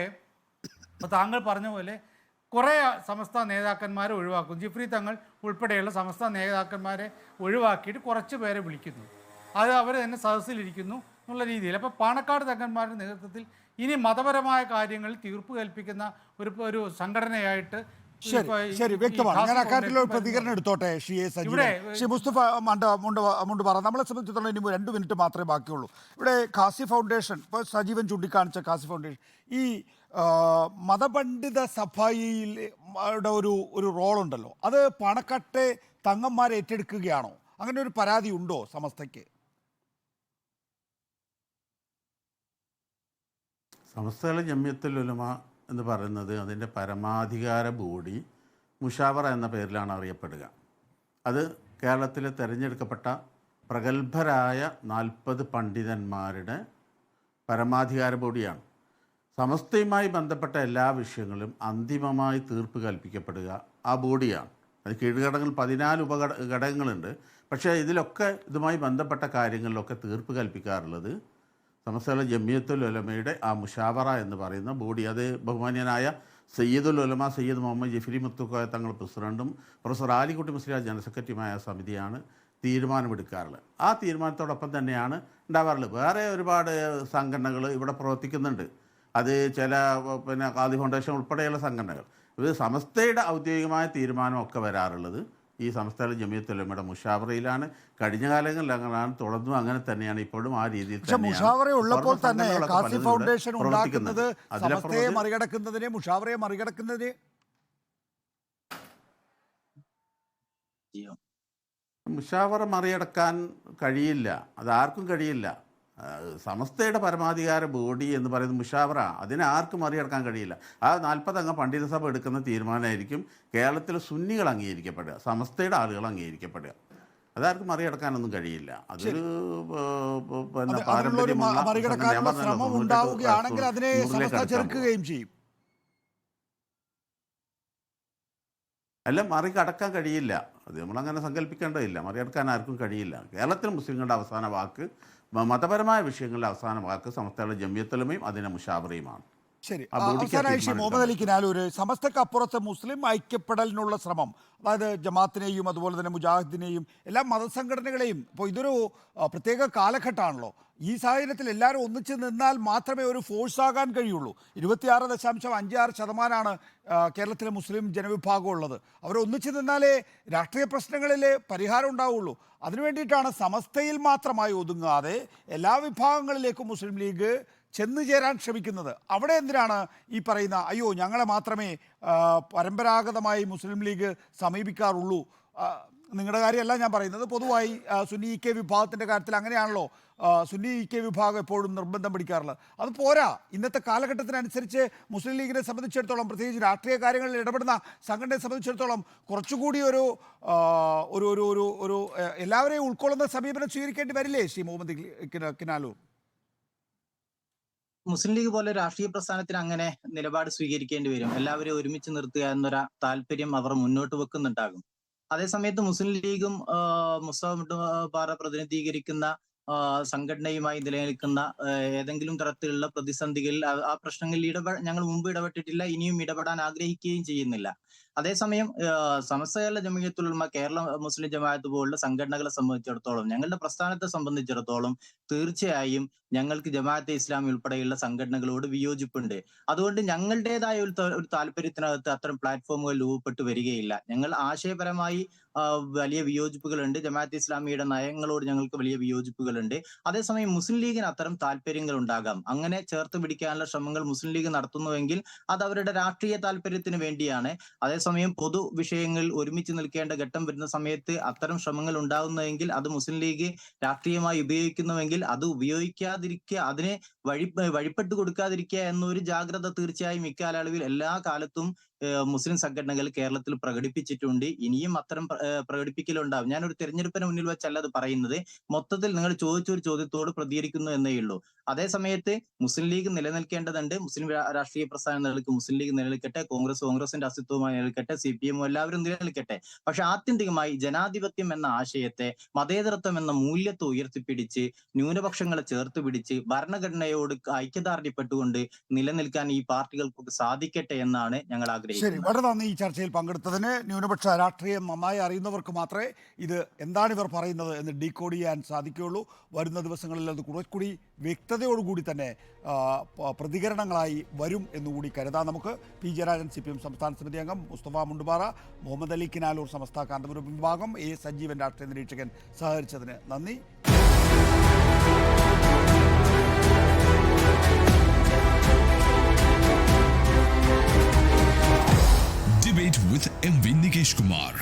താങ്കൾ പറഞ്ഞ പോലെ കുറേ സമസ്ത നേതാക്കന്മാരെ ഒഴിവാക്കും. ജിഫ്രി തങ്ങൾ ഉൾപ്പെടെയുള്ള സമസ്ത നേതാക്കന്മാരെ ഒഴിവാക്കിയിട്ട് കുറച്ച് പേരെ വിളിക്കുന്നു. അത് അവർ തന്നെ സദസ്സിലിരിക്കുന്നു എന്നുള്ള രീതിയിൽ. അപ്പോൾ പാണക്കാട് തങ്ങന്മാരുടെ നേതൃത്വത്തിൽ ഇനി മതപരമായ കാര്യങ്ങളിൽ തീർപ്പ് കൽപ്പിക്കുന്ന ഒരു സംഘടനയായിട്ട് ശരി, വ്യക്തമാണ്. ഞാൻ അക്കാര്യത്തിലുള്ള ഒരു പ്രതികരണം എടുത്തോട്ടെ. ശ്രീ മുസ്തഫ മുണ്ട് പറ. നമ്മളെ സംബന്ധിച്ചിടത്തോളം ഇനി 2 മിനിറ്റ് മാത്രമേ ബാക്കിയുള്ളൂ. ഇവിടെ ഖാസി ഫൗണ്ടേഷൻ, ഇപ്പോൾ സജീവൻ ചൂണ്ടിക്കാണിച്ച ഖാസി ഫൗണ്ടേഷൻ, ഈ മതപണ്ഡിത സഭയിൽ ഒരു റോളുണ്ടല്ലോ, അത് പാണക്കാട്ടെ തങ്ങന്മാരെ ഏറ്റെടുക്കുകയാണോ? അങ്ങനെ ഒരു പരാതി ഉണ്ടോ സമസ്തയ്ക്ക്? സമസ്തകളെ ജമിയത്തുൽ ഉലമ എന്ന് പറയുന്നത് അതിൻ്റെ പരമാധികാര ബോഡി മുഷാവറ എന്ന പേരിലാണ് അറിയപ്പെടുക. അത് കേരളത്തിലെ തിരഞ്ഞെടുക്കപ്പെട്ട പ്രഗത്ഭരായ 40 പണ്ഡിതന്മാരുടെ പരമാധികാര ബോഡിയാണ്. സമസ്തയുമായി ബന്ധപ്പെട്ട എല്ലാ വിഷയങ്ങളും അന്തിമമായി തീർപ്പ് കൽപ്പിക്കപ്പെടുക ആ ബോഡിയാണ്. അത് കീഴ്ഘടകങ്ങൾ 14 ഉപഘടകങ്ങളുണ്ട്. പക്ഷേ ഇതിലൊക്കെ ഇതുമായി ബന്ധപ്പെട്ട കാര്യങ്ങളിലൊക്കെ തീർപ്പ് കൽപ്പിക്കാറുള്ളത് സമസ്തകളുടെ ജമിയത്തുൽ ഉലമയുടെ ആ മുഷാവറ എന്ന് പറയുന്ന ബോഡി. അത് ബഹുമാന്യനായ സയ്യിദുൽ ഉലമ സയ്യിദ് മുഹമ്മദ് ജിഫ്രി മുത്തുക്കോയ തങ്ങൾ പ്രസിഡൻറ്റും പ്രൊഫസർ ആലിക്കുട്ടി മുസ്ലിയാർ ജനറൽ സെക്രട്ടറിയുമായ സമിതിയാണ് തീരുമാനമെടുക്കാറുള്ളത്. ആ തീരുമാനത്തോടൊപ്പം തന്നെയാണ് ഉണ്ടാവാറുള്ളത്. വേറെ ഒരുപാട് സംഘടനകൾ ഇവിടെ പ്രവർത്തിക്കുന്നുണ്ട്. അത് ചില ഖാദി ഫൗണ്ടേഷൻ ഉൾപ്പെടെയുള്ള സംഘടനകൾ. ഇത് സമസ്തയുടെ ഔദ്യോഗികമായ തീരുമാനമൊക്കെ വരാറുള്ളത് ഈ സംസ്ഥാന ജമിയത്തുൽ ഉലമയുടെ മുഷാവറയിലാണ്. കഴിഞ്ഞ കാലങ്ങളിലാണ് തുടർന്നും അങ്ങനെ തന്നെയാണ്, ഇപ്പോഴും ആ രീതിയിൽ. പക്ഷേ മുഷാവറ ഉള്ളപ്പോൾ തന്നെ ഖാസി ഫൗണ്ടേഷൻ ഉണ്ടാക്കുന്നത് സമസ്തയെ മറികടക്കുന്നതിനെ, മുഷാവറയെ മറികടക്കുന്നതിനെ മുഷാവറ മറികടക്കാൻ കഴിയില്ല. അതാർക്കും കഴിയില്ല. സമസ്തയുടെ പരമാധികാര ബോഡി എന്ന് പറയുന്നത് മുഷാവറ, അതിനെ ആർക്കും മറികടക്കാൻ കഴിയില്ല. ആ 40 അംഗ പണ്ഡിത സഭ എടുക്കുന്ന തീരുമാനമായിരിക്കും കേരളത്തിലെ സുന്നികൾ അംഗീകരിക്കപ്പെടുക, സമസ്തയുടെ ആളുകൾ അംഗീകരിക്കപ്പെടുക. അതാർക്കും മറികടക്കാനൊന്നും കഴിയില്ല. അതൊരു അല്ല, മറികടക്കാൻ കഴിയില്ല. അത് നമ്മളങ്ങനെ സങ്കല്പിക്കേണ്ടതില്ല. മറികടക്കാൻ ആർക്കും കഴിയില്ല. കേരളത്തിലെ മുസ്ലിങ്ങളുടെ അവസാന വാക്ക്, മതപരമായ വിഷയങ്ങളുടെ അവസാന വാക്ക് സമസ്തയുടെ ജമിയത്തുൽ ഉലമയും അതിനെ മുഷാവറയുമാണ്. ശരി, അവസാനമായി ശ്രീ മുഹമ്മദ് അലി കിനാലൂർ, സമസ്തക്കപ്പുറത്ത് മുസ്ലിം ഐക്യപ്പെടലിനുള്ള ശ്രമം, അതായത് ജമാഅത്തിനെയും അതുപോലെ തന്നെ മുജാഹിദിനെയും എല്ലാ മതസംഘടനകളെയും, ഇപ്പോൾ ഇതൊരു പ്രത്യേക കാലഘട്ടമാണല്ലോ, ഈ സാഹചര്യത്തിൽ എല്ലാവരും ഒന്നിച്ച് നിന്നാൽ മാത്രമേ ഒരു ഫോഴ്സ് ആകാൻ കഴിയുള്ളൂ. 26.56% കേരളത്തിലെ മുസ്ലിം ജനവിഭാഗം ഉള്ളത്. അവർ ഒന്നിച്ച് നിന്നാലേ രാഷ്ട്രീയ പ്രശ്നങ്ങളിൽ പരിഹാരം ഉണ്ടാവുള്ളൂ. അതിനുവേണ്ടിയിട്ടാണ് സമസ്തയിൽ മാത്രമായി ഒതുങ്ങാതെ എല്ലാ വിഭാഗങ്ങളിലേക്കും മുസ്ലിം ലീഗ് ചെന്നു ചേരാൻ ശ്രമിക്കുന്നത്. അവിടെ എന്തിനാണ് ഈ പറയുന്ന അയ്യോ ഞങ്ങളെ മാത്രമേ പരമ്പരാഗതമായി മുസ്ലിം ലീഗ് സമീപിക്കാറുള്ളൂ? നിങ്ങളുടെ കാര്യമല്ല ഞാൻ പറയുന്നത്, പൊതുവായി സുന്നി ഇ കെ വിഭാഗത്തിൻ്റെ കാര്യത്തിൽ അങ്ങനെയാണല്ലോ. സുന്നി ഇ കെ വിഭാഗം എപ്പോഴും നിർബന്ധം പിടിക്കാറുള്ളത്. അത് പോരാ. ഇന്നത്തെ കാലഘട്ടത്തിനനുസരിച്ച് മുസ്ലിം ലീഗിനെ സംബന്ധിച്ചിടത്തോളം, പ്രത്യേകിച്ച് രാഷ്ട്രീയ കാര്യങ്ങളിൽ ഇടപെടുന്ന സംഘടനയെ സംബന്ധിച്ചിടത്തോളം കുറച്ചുകൂടി ഒരു എല്ലാവരെയും ഉൾക്കൊള്ളുന്ന സമീപനം സ്വീകരിക്കേണ്ടി വരില്ലേ ശ്രീ മുഹമ്മദ് കിനാലൂർ? മുസ്ലിം ലീഗ് പോലെ രാഷ്ട്രീയ പ്രസ്ഥാനത്തിന് അങ്ങനെ നിലപാട് സ്വീകരിക്കേണ്ടി വരും. എല്ലാവരെയും ഒരുമിച്ച് നിർത്തുക എന്നൊരു താല്പര്യം അവർ മുന്നോട്ട് വെക്കുന്നുണ്ടാകും. അതേസമയത്ത് മുസ്ലിം ലീഗും മുസ്തഫ പ്രതിനിധീകരിക്കുന്ന സംഘടനയുമായി നിലനിൽക്കുന്ന ഏതെങ്കിലും തരത്തിലുള്ള പ്രതിസന്ധികളിൽ ആ പ്രശ്നങ്ങളിൽ ഞങ്ങൾ മുമ്പ് ഇടപെട്ടിട്ടില്ല, ഇനിയും ഇടപെടാൻ ആഗ്രഹിക്കുകയും ചെയ്യുന്നില്ല. അതേസമയം സമസ്ത ജമിയത്തുൽ ഉലമ, കേരള മുസ്ലിം ജമാഅത്ത് പോലുള്ള സംഘടനകളെ സംബന്ധിച്ചിടത്തോളം, ഞങ്ങളുടെ പ്രസ്ഥാനത്തെ സംബന്ധിച്ചിടത്തോളം തീർച്ചയായും ഞങ്ങൾക്ക് ജമാഅത്തെ ഇസ്ലാമി ഉൾപ്പെടെയുള്ള സംഘടനകളോട് വിയോജിപ്പുണ്ട്. അതുകൊണ്ട് ഞങ്ങളുടേതായ ഒരു താല്പര്യത്തിനകത്ത് അത്തരം പ്ലാറ്റ്ഫോമുകൾ രൂപപ്പെട്ടു വരികയില്ല. ഞങ്ങൾ ആശയപരമായി വലിയ വിയോജിപ്പുകളുണ്ട്. ജമാഅത്തെ ഇസ്ലാമിയുടെ നയങ്ങളോട് ഞങ്ങൾക്ക് വലിയ വിയോജിപ്പുകളുണ്ട്. അതേസമയം മുസ്ലിം ലീഗിന് അത്തരം താല്പര്യങ്ങൾ ഉണ്ടാകാം. അങ്ങനെ ചേർത്ത് പിടിക്കാനുള്ള ശ്രമങ്ങൾ മുസ്ലിം ലീഗ് നടത്തുന്നുവെങ്കിൽ അത് അവരുടെ രാഷ്ട്രീയ താല്പര്യത്തിന് വേണ്ടിയാണ്. അതേസമയം പൊതു വിഷയങ്ങളിൽ ഒരുമിച്ച് നിൽക്കേണ്ട ഘട്ടം വരുന്ന സമയത്ത് അത്തരം ശ്രമങ്ങൾ ഉണ്ടാകുന്നതെങ്കിൽ അത് മുസ്ലിം ലീഗ് രാഷ്ട്രീയമായി ഉപയോഗിക്കുന്നുവെങ്കിൽ അത് ഉപയോഗിക്കാതിരിക്കുക, അതിനെ വഴിപ്പെട്ട് കൊടുക്കാതിരിക്കുക എന്നൊരു ജാഗ്രത തീർച്ചയായും ഇക്കാലയളവിൽ എല്ലാ കാലത്തും മുസ്ലിം സംഘടനകൾ കേരളത്തിൽ പ്രകടിപ്പിച്ചിട്ടുണ്ട്. ഇനിയും അത്തരം പ്രകടിപ്പിക്കലുണ്ടാവും. ഞാനൊരു തെരഞ്ഞെടുപ്പിന് മുന്നിൽ വെച്ചല്ല അത് പറയുന്നത്. മൊത്തത്തിൽ നിങ്ങൾ ചോദിച്ചൊരു ചോദ്യത്തോട് പ്രതികരിക്കുന്നു എന്നേ ഉള്ളൂ. അതേ സമയത്ത് മുസ്ലിം ലീഗ് നിലനിൽക്കേണ്ടതുണ്ട്. മുസ്ലിം രാഷ്ട്രീയ പ്രസ്ഥാനങ്ങൾക്ക് മുസ്ലിം ലീഗ് നിലനിൽക്കട്ടെ, കോൺഗ്രസിന്റെ അസ്തിത്വമായി നിലനിൽക്കട്ടെ, CPM എല്ലാവരും നിലനിൽക്കട്ടെ. പക്ഷെ ആത്യന്തികമായി ജനാധിപത്യം എന്ന ആശയത്തെ, മതേതരത്വം എന്ന മൂല്യത്തെ ഉയർത്തിപ്പിടിച്ച് ന്യൂനപക്ഷങ്ങളെ ചേർത്ത് പിടിച്ച് ഭരണഘടനയോട് ഐക്യദാർഢ്യപ്പെട്ടുകൊണ്ട് നിലനിൽക്കാൻ ഈ പാർട്ടികൾക്ക് സാധിക്കട്ടെ എന്നാണ് ഞങ്ങൾ ആഗ്രഹിക്കുന്നത്. ശരി, വളരെ നന്ദി ഈ ചർച്ചയിൽ പങ്കെടുത്തതിന്. ന്യൂനപക്ഷ രാഷ്ട്രീയം നന്നായി അറിയുന്നവർക്ക് മാത്രമേ ഇത് എന്താണ് ഇവർ പറയുന്നത് എന്ന് ഡീകോഡ് ചെയ്യാൻ സാധിക്കുകയുള്ളൂ. വരുന്ന ദിവസങ്ങളിൽ അത് കുറച്ചുകൂടി വ്യക്തതയോടുകൂടി തന്നെ പ്രതികരണങ്ങളായി വരും എന്നുകൂടി കരുതാം നമുക്ക്. പി ജയരാജൻ CPM സംസ്ഥാന സമിതി അംഗം, മുസ്തഫ മുണ്ടുപാറ, മുഹമ്മദ് അലി കിനാലൂർ സമസ്ത കാന്തപുരം വിഭാഗം, A സജീവൻ രാഷ്ട്രീയ നിരീക്ഷകൻ സഹകരിച്ചതിന് നന്ദി. Debate with MV Nikesh Kumar.